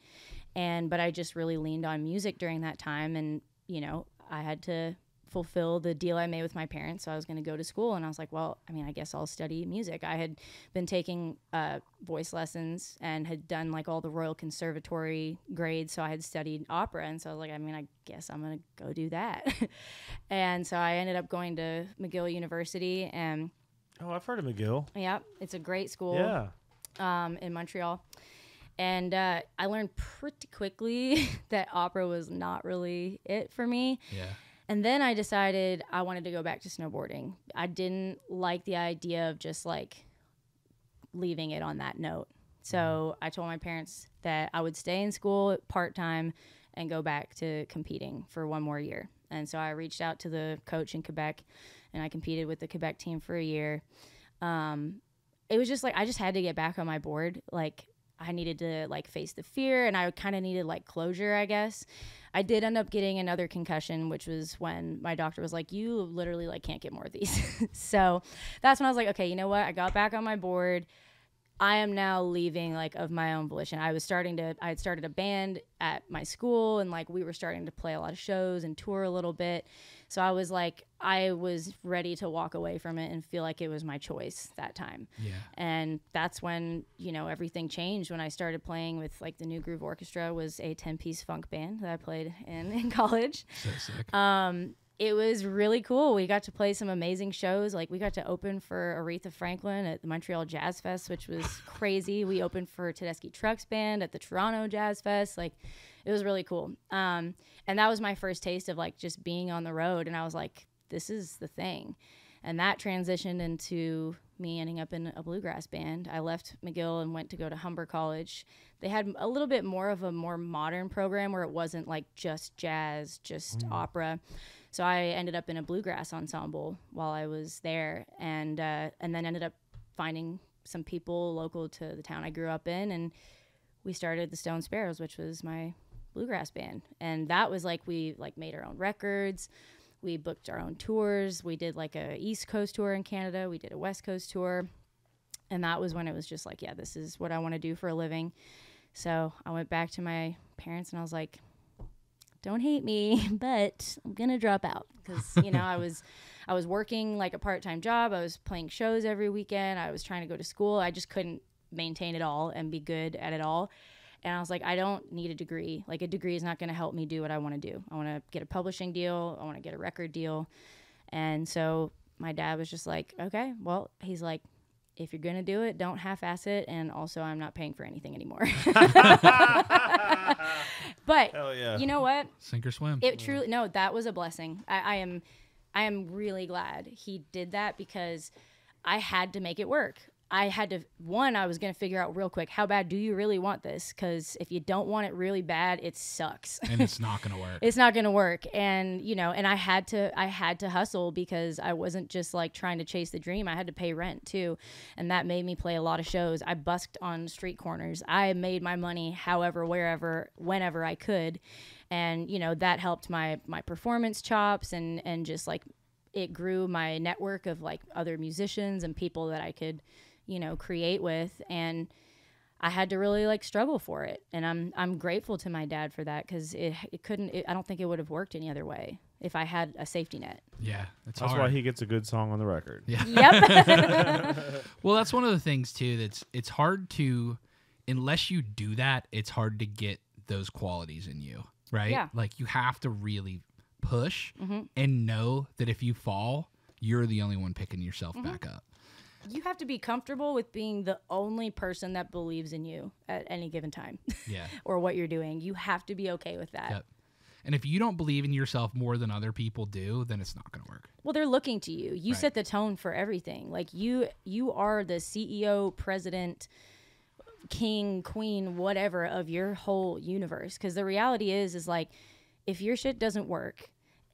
But I just really leaned on music during that time. And, you know, I had to fulfill the deal I made with my parents. So I was going to go to school, and I was like, well, I mean, I guess I'll study music. I had been taking voice lessons and had done like all the Royal Conservatory grades. So I had studied opera. And so I was like, I mean, I guess I'm going to go do that. And so I ended up going to McGill University, and Oh, I've heard of McGill. yeah, it's a great school. Yeah. In Montreal. And I learned pretty quickly that opera was not really it for me. Yeah. And then I decided I wanted to go back to snowboarding. I didn't like the idea of just like leaving it on that note. So I told my parents that I would stay in school part-time and go back to competing for one more year. And so I reached out to the coach in Quebec, and I competed with the Quebec team for a year. It was just like, I just had to get back on my board. Like, I needed to like face the fear, and I kind of needed like closure, I guess. I did end up getting another concussion, which was when my doctor was like, you literally like can't get more of these. So that's when I was like, okay, you know what? I got back on my board. I am now leaving like of my own volition. I had started a band at my school, and like we were starting to play a lot of shows and tour a little bit. So I was like, I was ready to walk away from it and feel like it was my choice that time. Yeah. And that's when, you know, everything changed when I started playing with like the New Groove Orchestra, was a 10-piece funk band that I played in college. So sick. It was really cool. We got to play some amazing shows. Like we got to open for Aretha Franklin at the Montreal Jazz Fest, which was crazy. We opened for Tedeschi Trucks Band at the Toronto Jazz Fest. Like it was really cool. And that was my first taste of like just being on the road. And I was like, this is the thing. And that transitioned into me ending up in a bluegrass band. I left McGill and went to go to Humber College. They had a little bit more of a more modern program where it wasn't like just jazz, just opera. So I ended up in a bluegrass ensemble while I was there, and then ended up finding some people local to the town I grew up in, and we started the Stone Sparrows, which was my bluegrass band. And that was like, we like made our own records. We booked our own tours. We did like a East Coast tour in Canada. We did a West Coast tour. And that was when it was just like, yeah, this is what I want to do for a living. So I went back to my parents and I was like, don't hate me, but I'm going to drop out. Because, you know, I was working like a part-time job. I was playing shows every weekend. I was trying to go to school. I just couldn't maintain it all and be good at it all. And I was like, I don't need a degree. Like, a degree is not going to help me do what I want to do. I want to get a publishing deal. I want to get a record deal. And so my dad was just like, okay, well, he's like, if you're going to do it, don't half-ass it. And also, I'm not paying for anything anymore. But Hell yeah. you know what? Sink or swim. It truly, no, that was a blessing. I am really glad he did that, because I had to make it work. I had to, I was going to figure out real quick, how bad do you really want this? Because if you don't want it really bad, it sucks. And it's not going to work. It's not going to work. And, you know, and I had to hustle, because I wasn't just like trying to chase the dream. I had to pay rent too. And that made me play a lot of shows. I busked on street corners. I made my money however, wherever, whenever I could. And, you know, that helped my performance chops, and just like it grew my network of like other musicians and people that I could, you know, create with. And I had to really like struggle for it. And I'm grateful to my dad for that, because I don't think it would have worked any other way if I had a safety net. Yeah. That's why he gets a good song on the record. Yeah. Yep. Well, that's one of the things too, it's hard to, unless you do that, it's hard to get those qualities in you, right? Yeah. Like, you have to really push and know that if you fall, you're the only one picking yourself back up. You have to be comfortable with being the only person that believes in you at any given time. Yeah. Or what you're doing. You have to be okay with that. Yep. And if you don't believe in yourself more than other people do, then it's not going to work. Well, they're looking to you. You Right. set the tone for everything. Like you are the CEO, president, king, queen, whatever of your whole universe. Because the reality is like, if your shit doesn't work,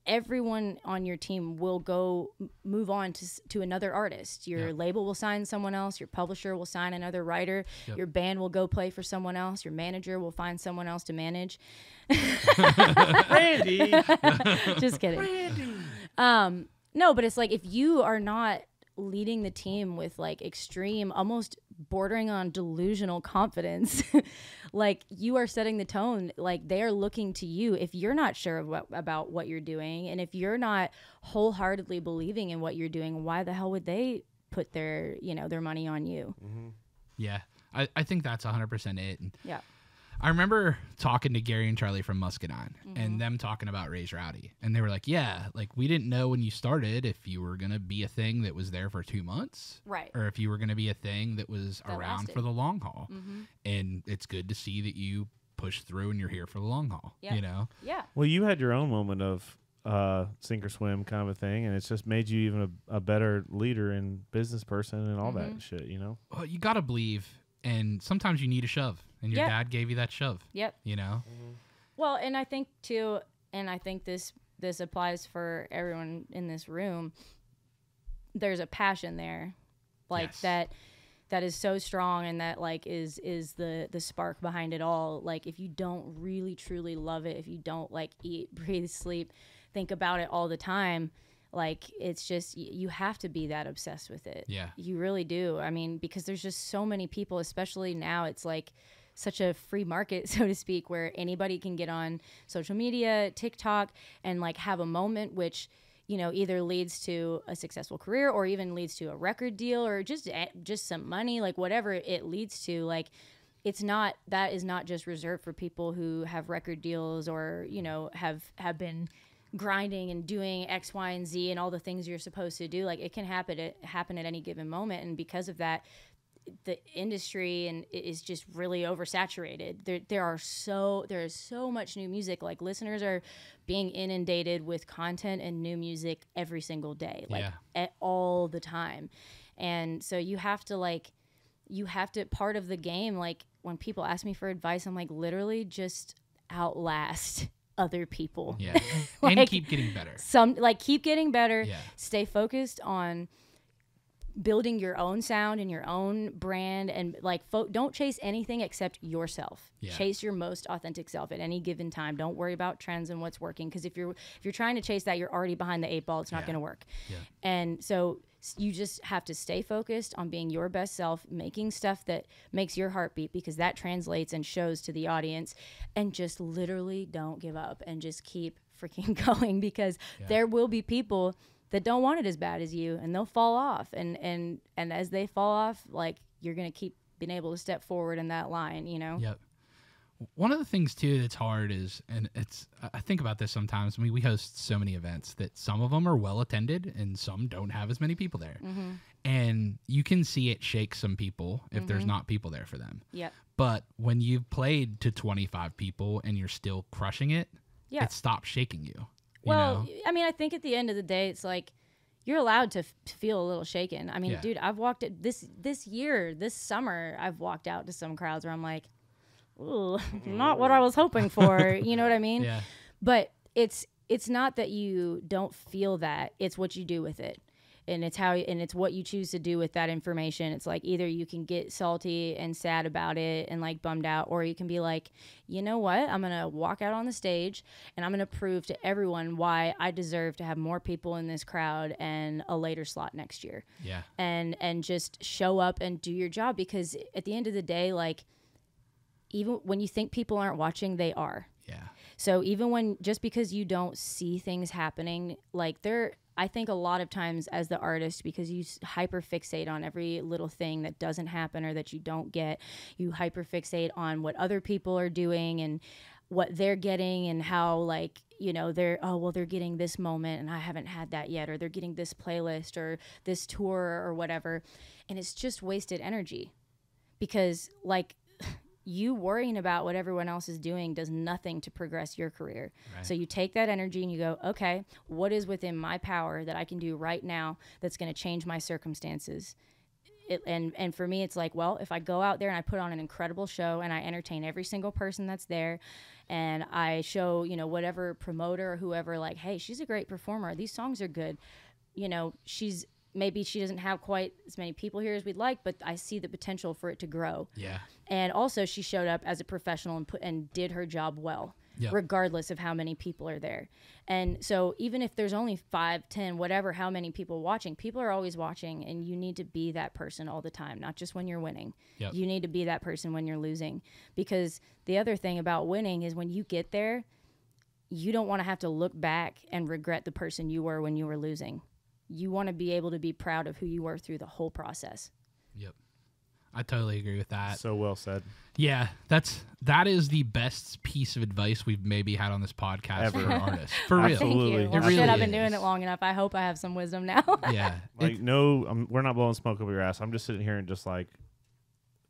everyone on your team will go move on to another artist. Your label will sign someone else. Your publisher will sign another writer. Yep. Your band will go play for someone else. Your manager will find someone else to manage. Randy. Just kidding. Randy. No, but it's like, if you are not leading the team with like extreme, almost bordering on delusional confidence. Like you are setting the tone. Like they are looking to you. If you're not sure about what you're doing, and if you're not wholeheartedly believing in what you're doing, why the hell would they put their money on you? Mm-hmm. Yeah, I think that's 100% it. And Yeah. I remember talking to Gary and Charlie from Muscadine and them talking about Raise Rowdy. And they were like, yeah, like we didn't know when you started if you were going to be a thing that was there for 2 months. Right. Or if you were going to be a thing that was That around lasted. for the long haul. And it's good to see that you push through and you're here for the long haul, Yeah. you know? Yeah. Well, you had your own moment of sink or swim kind of a thing, and it's just made you even a better leader and business person and all that shit, you know? Well, you got to believe. And sometimes you need a shove. And your Yeah. dad gave you that shove. Yep. You know? Well, and I think too, and I think this applies for everyone in this room. There's a passion there, like Yes. that is so strong, and that like is the spark behind it all. Like if you don't really truly love it, if you don't like eat, breathe, sleep, think about it all the time, like it's just you have to be that obsessed with it. Yeah. You really do. I mean, because there's just so many people, especially now, it's like such a free market, so to speak, where anybody can get on social media, TikTok, and like have a moment which, either leads to a successful career or even leads to a record deal or just some money, like whatever it leads to. Like that is not just reserved for people who have record deals or, have been grinding and doing X, Y, and Z and all the things you're supposed to do. Like it can happen at any given moment. And because of that, the industry and it is just really oversaturated. There is so much new music. Like listeners are being inundated with content and new music every single day, like all the time. And so you have to part of the game. Like when people ask me for advice, I'm like, literally just outlast other people. Yeah. And Like, keep getting better. Keep getting better. Yeah. Stay focused on building your own sound and your own brand, and like don't chase anything except yourself. Yeah. Chase your most authentic self at any given time. Don't worry about trends and what's working, because if you're trying to chase that, you're already behind the 8 ball. It's not going to work. Yeah. And so you just have to stay focused on being your best self, making stuff that makes your heart beat, because that translates and shows to the audience. And just literally don't give up and just keep freaking going, because there will be people that don't want it as bad as you, and they'll fall off. And as they fall off, like you're going to keep being able to step forward in that line, Yep. One of the things too that's hard is, and I think about this sometimes. I mean, we host so many events that some of them are well attended and some don't have as many people there. And you can see it shake some people if there's not people there for them. Yep. But when you've played to 25 people and you're still crushing it, it stops shaking you. Well, I mean, I think at the end of the day, it's like you're allowed to feel a little shaken. I mean, dude, I've walked it this summer, I've walked out to some crowds where I'm like, ooh, not what I was hoping for. You know what I mean? Yeah. But it's not that you don't feel that. It's what you do with it. And it's what you choose to do with that information. It's like either you can get salty and sad about it and like bummed out, or you can be like, you know what? I'm going to walk out on the stage and I'm going to prove to everyone why I deserve to have more people in this crowd and a later slot next year. Yeah. And just show up and do your job, because at the end of the day, like even when you think people aren't watching, they are. Yeah. So even just because you don't see things happening, like I think a lot of times as the artist, because you hyper fixate on every little thing that doesn't happen or that you don't get, you hyper fixate on what other people are doing and what they're getting, and how like, they're getting this moment and I haven't had that yet, or they're getting this playlist or this tour or whatever. And it's just wasted energy, because like you worrying about what everyone else is doing does nothing to progress your career. Right. So you take that energy and you go, okay, what is within my power that I can do right now that's going to change my circumstances? And for me, it's like, well, if I go out there and I put on an incredible show and I entertain every single person that's there, and I show, whatever promoter or whoever, like, hey, she's a great performer. These songs are good. Maybe she doesn't have quite as many people here as we'd like, but I see the potential for it to grow. Yeah. And also she showed up as a professional and did her job well. regardless of how many people are there. And so even if there's only 5, 10, whatever, how many people watching, people are always watching, and you need to be that person all the time, not just when you're winning. Yep. You need to be that person when you're losing, because the other thing about winning is when you get there, you don't want to have to look back and regret the person you were when you were losing. You want to be able to be proud of who you were through the whole process. Yep. I totally agree with that. So well said. Yeah, that is the best piece of advice we've maybe had on this podcast Ever. for artists. For real. Absolutely. Thank you. Well, It really I've been is. doing it long enough. I hope I have some wisdom now. Yeah. Like, we're not blowing smoke over your ass. I'm just sitting here and just like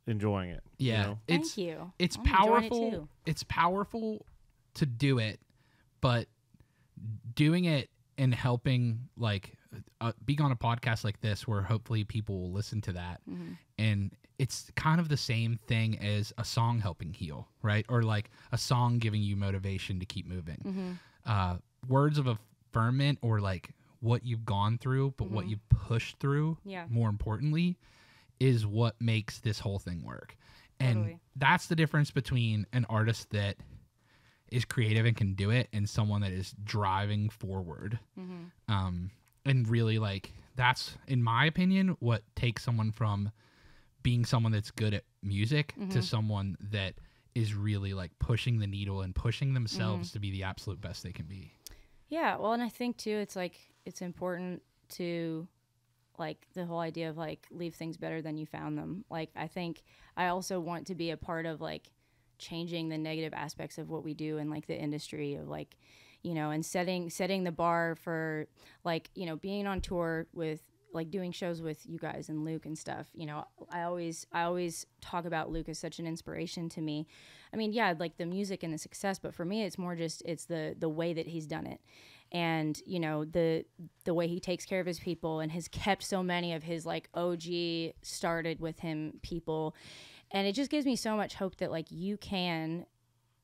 enjoying it. Yeah. You know? Thank you. It's I'm enjoying it powerful. too. It's powerful to do it, but doing it and helping, like, being on a podcast like this where hopefully people will listen to that. Mm-hmm. And it's kind of the same thing as a song helping heal, right? Or like a song giving you motivation to keep moving. Mm-hmm. Words of affirmation, or like what you've gone through, but what you've pushed through, Yeah. more importantly, is what makes this whole thing work. And Totally. that's the difference between an artist that is creative and can do it and someone that is driving forward. And really, like, that's, in my opinion, what takes someone from being someone that's good at music to someone that is really like pushing the needle and pushing themselves to be the absolute best they can be. Yeah, well, and I think too, it's like, it's important to, like, the whole idea of like, leave things better than you found them. Like, I think I also want to be a part of like changing the negative aspects of what we do in like the industry of like, you know, and setting the bar for like, you know, being on tour with, like, doing shows with you guys and Luke and stuff. You know, I always talk about Luke as such an inspiration to me. I mean, yeah, like the music and the success, but for me, it's more just, it's the way that he's done it. And, you know, the way he takes care of his people and has kept so many of his like OG started with him people. And it just gives me so much hope that like you can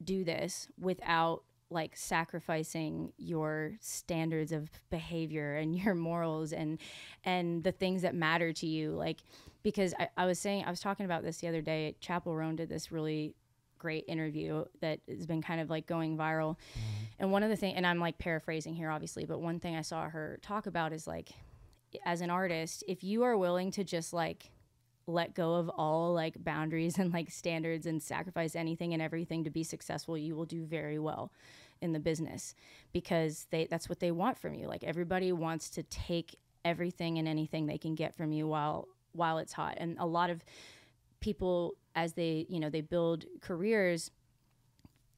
do this without like sacrificing your standards of behavior and your morals and the things that matter to you. Like, because I was talking about this the other day. Chapel Roan did this really great interview that has been kind of like going viral. And one of the things, and I'm like paraphrasing here obviously, but one thing I saw her talk about is like, as an artist, if you are willing to just like let go of all like boundaries and like standards and sacrifice anything and everything to be successful, you will do very well in the business, because that's what they want from you. Like, everybody wants to take everything and anything they can get from you while it's hot. And a lot of people, as they, you know, they build careers,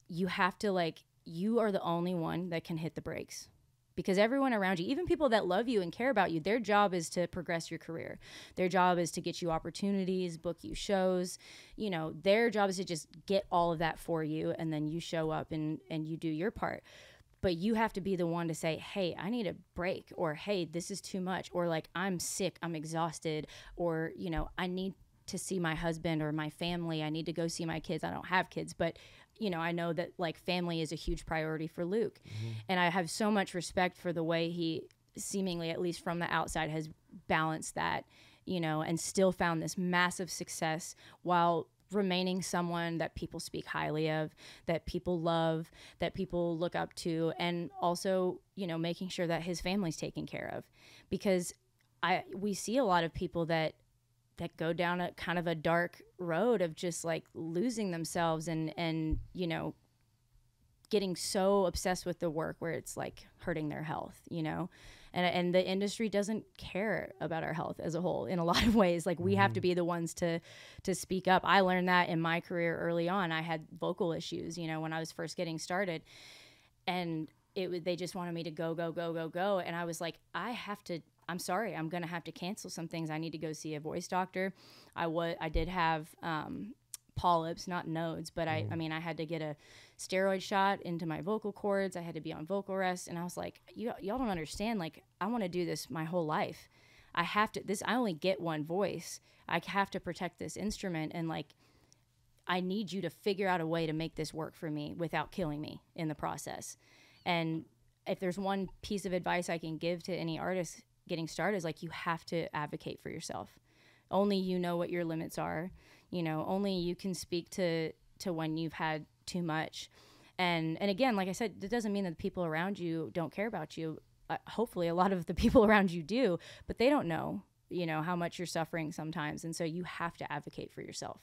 you have to like, you are the only one that can hit the brakes. Because everyone around you, even people that love you and care about you, their job is to progress your career. Their job is to get you opportunities, book you shows. You know, their job is to just get all of that for you, and then you show up and you do your part. But you have to be the one to say, hey, I need a break, or hey, this is too much, or like, I'm sick, I'm exhausted, or, you know, I need to see my husband or my family. I need to go see my kids. I don't have kids, but you know, I know that like family is a huge priority for Luke. And I have so much respect for the way he seemingly, at least from the outside, has balanced that, you know, and still found this massive success while remaining someone that people speak highly of, that people love, that people look up to, and also, you know, making sure that his family's taken care of. Because we see a lot of people that go down a kind of a dark road of just like losing themselves and you know, getting so obsessed with the work where it's like hurting their health, you know, and the industry doesn't care about our health as a whole in a lot of ways. Like, we have to be the ones to speak up. I learned that in my career early on. I had vocal issues, you know, when I was first getting started, and they just wanted me to go. And I was like, I'm sorry, I'm going to have to cancel some things. I need to go see a voice doctor. I did have polyps, not nodes, but I mean, I had to get a steroid shot into my vocal cords. I had to be on vocal rest. And I was like, y'all don't understand. Like, I want to do this my whole life. I only get one voice. I have to protect this instrument. And like, I need you to figure out a way to make this work for me without killing me in the process. And if there's one piece of advice I can give to any artist getting started, is like, you have to advocate for yourself. Only you know what your limits are. You know, only you can speak to when you've had too much. And again, like I said, it doesn't mean that the people around you don't care about you. Hopefully a lot of the people around you do, but they don't know, you know, how much you're suffering sometimes. And so you have to advocate for yourself.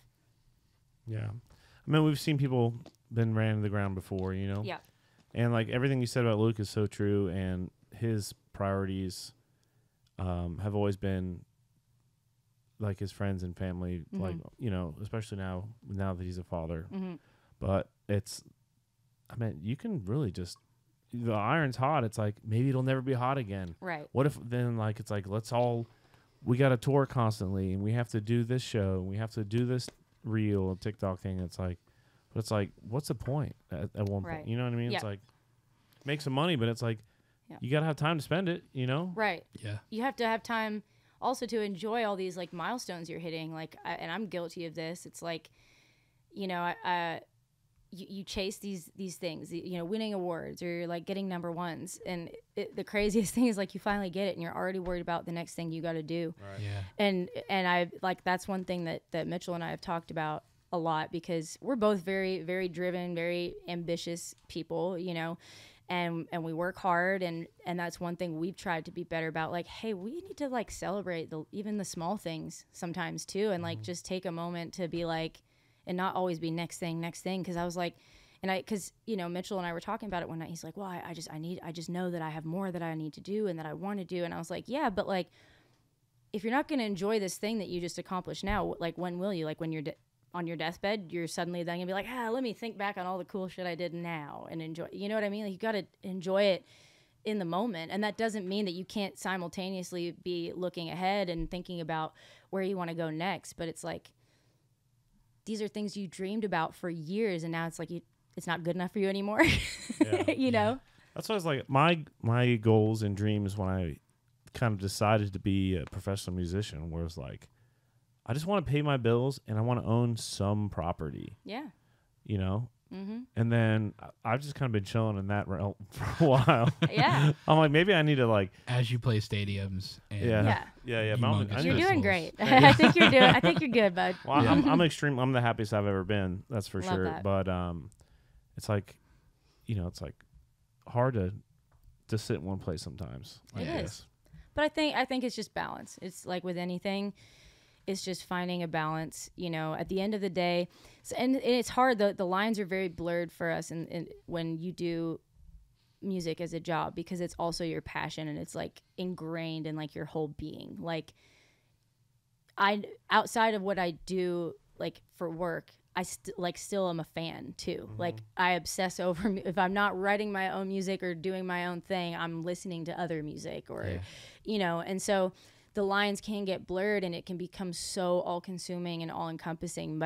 Yeah. I mean, we've seen people been ran to the ground before, you know? Yeah. And like everything you said about Luke is so true. And his priorities have always been like his friends and family, like, you know, especially now that he's a father. But it's, I mean, you can really just, the iron's hot. It's like, maybe it'll never be hot again. Right. What if then, like, it's like, we got to tour constantly and we have to do this show and we have to do this reel and TikTok thing. It's like, but it's like, what's the point at one point? You know what I mean? It's like, make some money, but it's like, you got to have time to spend it, you know? Right. Yeah. You have to have time also to enjoy all these like milestones you're hitting. Like, and I'm guilty of this. It's like, you know, you chase these things, you know, winning awards or like getting number ones. And the craziest thing is like you finally get it and you're already worried about the next thing you got to do. Right. Yeah. And I like, that's one thing that Mitchell and I have talked about a lot because we're both very, very driven, very ambitious people, you know, and we work hard. And that's one thing we've tried to be better about. Like, hey, we need to like celebrate even the small things sometimes too. And like, just take a moment to be like, and not always be next thing. Cause I was like, cause you know, Mitchell and I were talking about it one night. He's like, well, I just know that I have more that I need to do and that I want to do. And I was like, yeah, but like, if you're not going to enjoy this thing that you just accomplished now, like when will you? Like when you're on your deathbed, you're suddenly then gonna be like, let me think back on all the cool shit I did now and enjoy. You know what I mean? Like you got to enjoy it in the moment. And that doesn't mean that you can't simultaneously be looking ahead and thinking about where you want to go next. But it's like, these are things you dreamed about for years. And now it's like, it's not good enough for you anymore. You know? That's what I was like, my goals and dreams when I kind of decided to be a professional musician was like, I just want to pay my bills and I want to own some property. Yeah. You know? And then I've just kind of been chilling in that realm for a while. I'm like, maybe I need to like, as you play stadiums. And Yeah. You're doing great. I think you're good, bud. Well, I'm the happiest I've ever been. That's for sure. That. But it's like, you know, it's like hard to sit in one place sometimes. It is. But I think it's just balance. It's like with anything, it's just finding a balance, you know, at the end of the day. So, and it's hard. The lines are very blurred for us and when you do music as a job because it's also your passion and it's like ingrained in like your whole being. Like outside of what I do like for work, I still am a fan too. Like I obsess over, if I'm not writing my own music or doing my own thing, I'm listening to other music or, you know, and so the lines can get blurred and it can become so all consuming and all encompassing.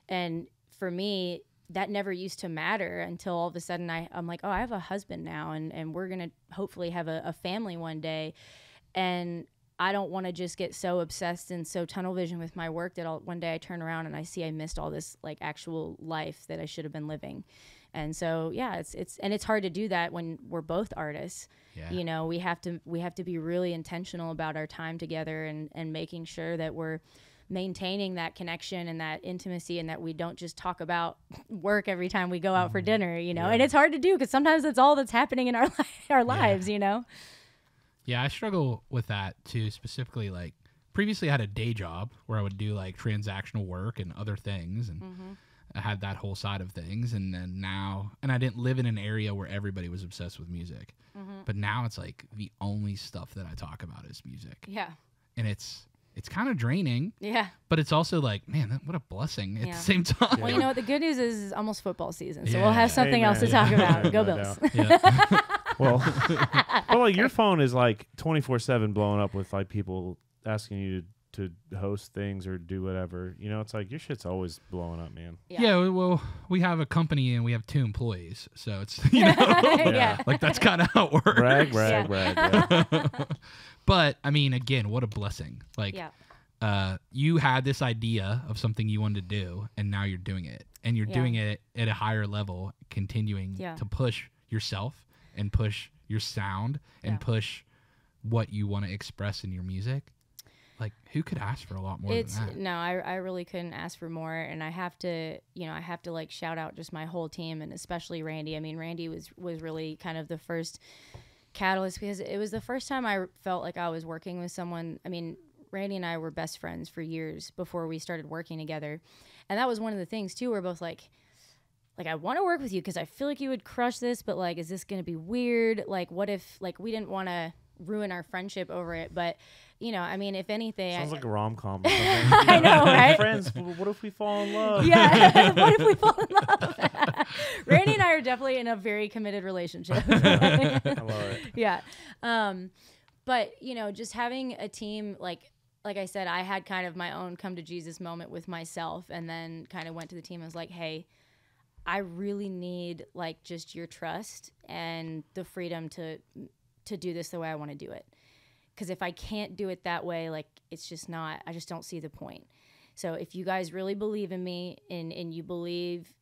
And for me, that never used to matter until all of a sudden I'm like, oh, I have a husband now and we're going to hopefully have a family one day. And I don't want to just get so obsessed and so tunnel vision with my work that one day I turn around and I see I missed all this like actual life that I should have been living. And so, yeah, it's hard to do that when we're both artists. Yeah. You know, we have to be really intentional about our time together and making sure that we're maintaining that connection and that intimacy and that we don't just talk about work every time we go out for dinner, you know. And it's hard to do because sometimes it's all that's happening in our lives, you know. Yeah, I struggle with that too, specifically like previously I had a day job where I would do like transactional work and other things and I had that whole side of things, and then now, and I didn't live in an area where everybody was obsessed with music, but now it's like the only stuff that I talk about is music. Yeah, and it's kind of draining. Yeah, but it's also like, man, what a blessing at the same time. Well, you know what? The good news is it's almost football season, so we'll have something else to talk about. Go Bills. Well, like your phone is like 24/7 blowing up with like people asking you to host things or do whatever. You know, it's like your shit's always blowing up, man. Yeah, well, we have a company and we have 2 employees, so it's, you know, like that's kind of how it works. Brag. Yeah. But I mean, again, what a blessing. Like, you had this idea of something you wanted to do, and now you're doing it, and you're doing it at a higher level, continuing to push yourself and push your sound and push what you want to express in your music. Like, who could ask for a lot more It's than that? no, I really couldn't ask for more, and I have to, like shout out just my whole team, and especially Randy. I mean, Randy was really kind of the first catalyst, because it was the first time I felt like I was working with someone. I mean, Randy and I were best friends for years before we started working together, and that was one of the things too. We're both like I want to work with you because I feel like you would crush this, but like, is this gonna be weird? Like, what if like we didn't want to ruin our friendship over it, but I mean, if anything, Sounds like a rom-com. I know, right? Friends, what if we fall in love? Yeah, what if we fall in love? Randy and I are definitely in a very committed relationship. I love it. Yeah, but just having a team like I said, I had kind of my own come to Jesus moment with myself, and then kind of went to the team and was like, hey, I really need like just your trust and the freedom to do this the way I want to do it. Because if I can't do it that way, like it's just not, I just don't see the point. So if you guys really believe in me and you believe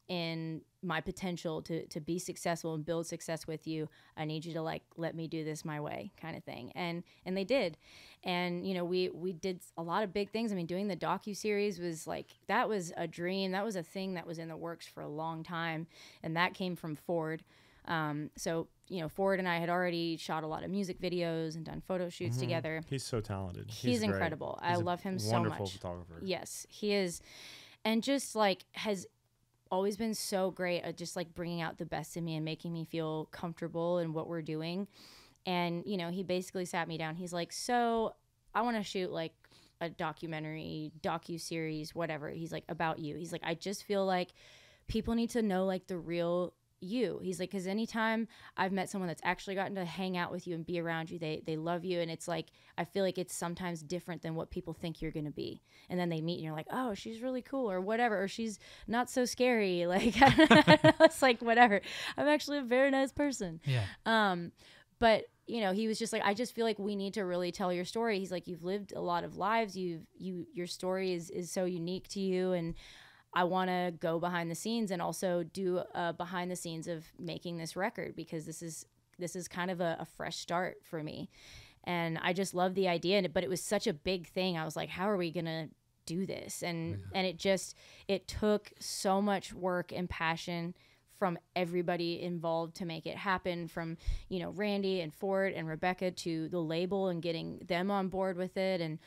in my potential to be successful and build success with you, I need you to like let me do this my way, kind of thing. And they did. And we did a lot of big things. I mean, doing the docu-series was like, that was a dream. That was a thing that was in the works for a long time, and that came from Ford. So Ford and I had already shot a lot of music videos and done photo shoots together. He's so talented. He's incredible. I love him so much. Wonderful photographer. Yes, he is. And just like has always been so great at just like bringing out the best in me and making me feel comfortable in what we're doing. And, he basically sat me down. He's like, so I want to shoot like a documentary, docu-series, whatever. He's like, about you. He's like, I just feel like people need to know like the real you. He's like, because anytime I've met someone that's actually gotten to hang out with you and be around you, they love you. And it's like, I feel like it's sometimes different than what people think you're going to be. And then they meet and you're like, oh, she's really cool or whatever. Or she's not so scary. Like, it's like, whatever. I'm actually a very nice person. Yeah. But he was just like, I just feel like we need to really tell your story. He's like, you've lived a lot of lives. Your story is so unique to you. And I want to go behind the scenes and also do behind the scenes of making this record, because this is kind of a fresh start for me. And I just love the idea. But it was such a big thing. I was like, how are we going to do this? And it took so much work and passion from everybody involved to make it happen, from, Randy and Ford and Rebecca to the label and getting them on board with it. And,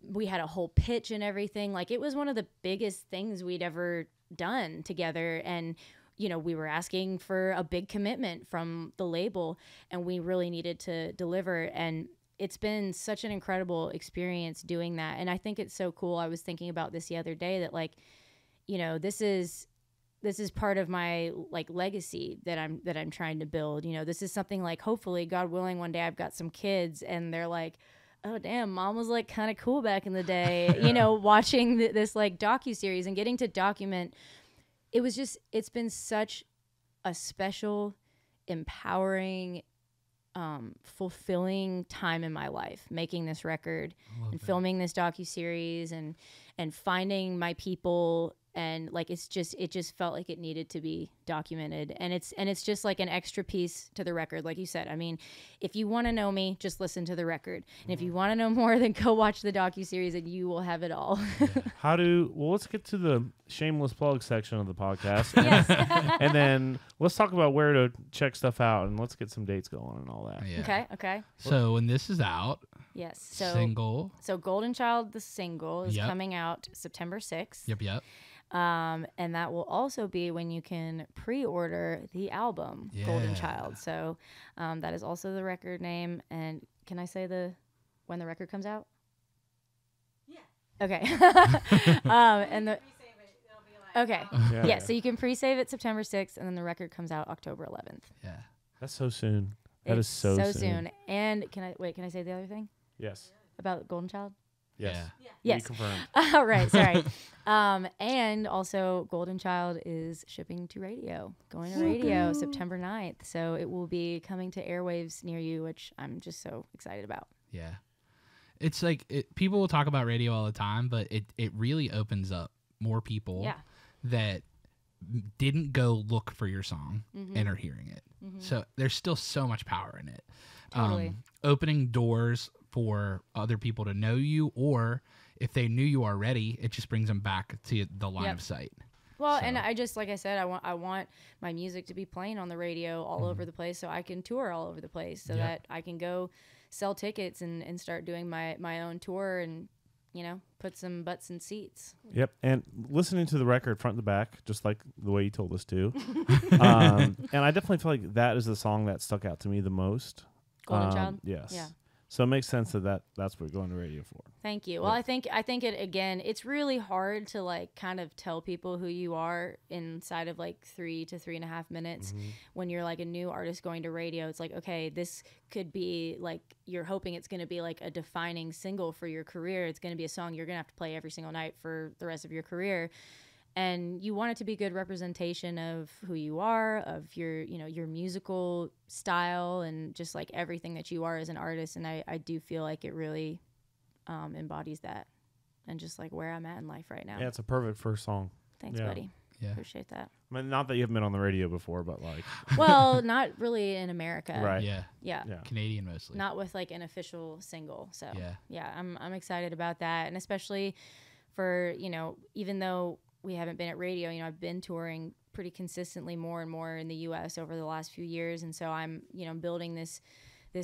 we had a whole pitch and everything. Like, it was one of the biggest things we'd ever done together. And, we were asking for a big commitment from the label, and we really needed to deliver. And it's been such an incredible experience doing that. And I think it's so cool. I was thinking about this the other day that, like, this is part of my like legacy that I'm trying to build. This is something like, hopefully, God willing, one day I've got some kids and they're like, oh damn, mom was like kind of cool back in the day, watching this like docu-series and getting to document. It's been such a special, empowering, fulfilling time in my life, making this record and filming this docu-series and finding my people. And like, it just felt like it needed to be documented. And it's just like an extra piece to the record. Like you said, I mean, if you want to know me, just listen to the record. And if you want to know more, then go watch the docuseries and you will have it all. Let's get to the shameless plug section of the podcast. Yes. And then let's talk about where to check stuff out, and let's get some dates going and all that. Yeah. Okay. So when this is out, yes. single. So Golden Child, the single, is coming out September 6th. Yep. And that will also be when you can pre-order the album, Golden Child. So that is also the record name. And can I say when the record comes out? Yeah. Okay. Okay. Yeah. So you can pre-save it September 6th, and then the record comes out October 11th. Yeah. That's so soon. That is so soon. And can I say the other thing? Yes. About Golden Child? Yes. Yeah. Yes. Confirmed. All right. Sorry. And also Golden Child is shipping to radio, going to radio September 9th. So it will be coming to airwaves near you, which I'm just so excited about. Yeah. It's like, people will talk about radio all the time, but it really opens up more people that didn't go look for your song and are hearing it. So there's still so much power in it. Totally. Opening doors for other people to know you, or if they knew you already, it just brings them back to the line of sight. Well, and I just, like I said, I want my music to be playing on the radio all over the place, so I can tour all over the place, so that I can go sell tickets and start doing my own tour and, you know, put some butts in seats. Yep, and listening to the record front to back, just like the way you told us to. And I definitely feel like that is the song that stuck out to me the most. Golden Child? Yes. Yeah. So it makes sense that's what we're going to radio for. Thank you. Well, I think it again, it's really hard to like kind of tell people who you are inside of like 3 to 3.5 minutes when you're like a new artist going to radio. It's like, okay, this could be like, you're hoping it's going to be like a defining single for your career. It's going to be a song you're going to have to play every single night for the rest of your career. And you want it to be good representation of who you are, of your, you know, your musical style and just like everything that you are as an artist. And I do feel like it really embodies that and just like where I'm at in life right now. Yeah, it's a perfect first song. Thanks, buddy. Yeah. Appreciate that. I mean, not that you haven't been on the radio before, but like. Well, not really in America. Right. Yeah. Canadian mostly. Not with like an official single. So yeah, I'm excited about that. And especially for, you know, even though we haven't been at radio, you know, I've been touring pretty consistently more and more in the US over the last few years. And so I'm, you know, building this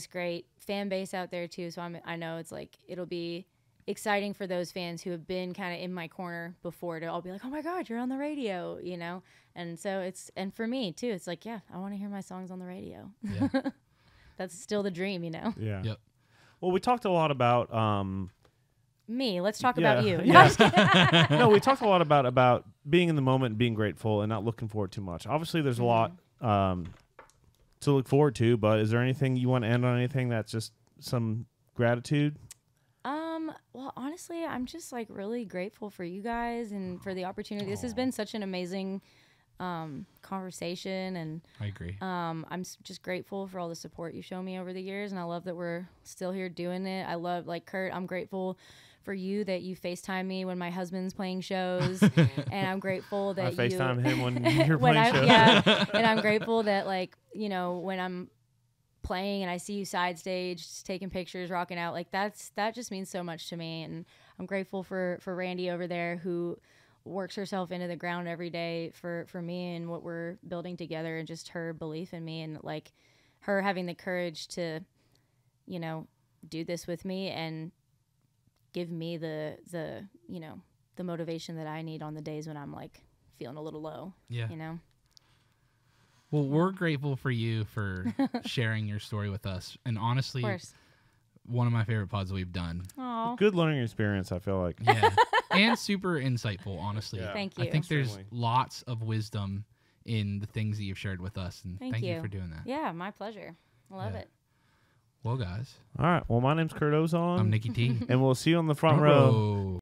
great fan base out there too. So I know it's like, it'll be exciting for those fans who have been kind of in my corner before to all be like, oh my God, you're on the radio, you know? And so and for me too, it's like, yeah, I want to hear my songs on the radio. Yeah. That's still the dream, you know? Yeah. Yep. Well, we talked a lot about me. Let's talk about you. Yeah. No, we talked a lot about being in the moment and being grateful and not looking forward too much. Obviously, there's a lot to look forward to, but is there anything you want to end on? Anything that's just some gratitude? Well, honestly, I'm just like really grateful for you guys and for the opportunity. This has been such an amazing conversation, and I agree. I'm just grateful for all the support you show me over the years, and I love that we're still here doing it. I love, like, Kurt, I'm grateful for you that you FaceTime me when my husband's playing shows, and I'm grateful that I FaceTime him when you're playing shows. Yeah, and I'm grateful that, like, you know, when I'm playing and I see you side stage, just taking pictures, rocking out, like that just means so much to me. And I'm grateful for Randy over there, who works herself into the ground every day for me and what we're building together, and just her belief in me, and like her having the courage to, you know, do this with me and give me the you know, the motivation that I need on the days when I'm like feeling a little low. Yeah. You know? Well, we're grateful for you for sharing your story with us. And honestly, one of my favorite pods we've done. Aww. Good learning experience, I feel like. Yeah. And super insightful, honestly. Yeah. Thank you. I think there's lots of wisdom in the things that you've shared with us. And thank you for doing that. Yeah, my pleasure. I love it. Well, guys. All right. Well, my name's Kurt Ozon. I'm Nicky T. And we'll see you on the front row.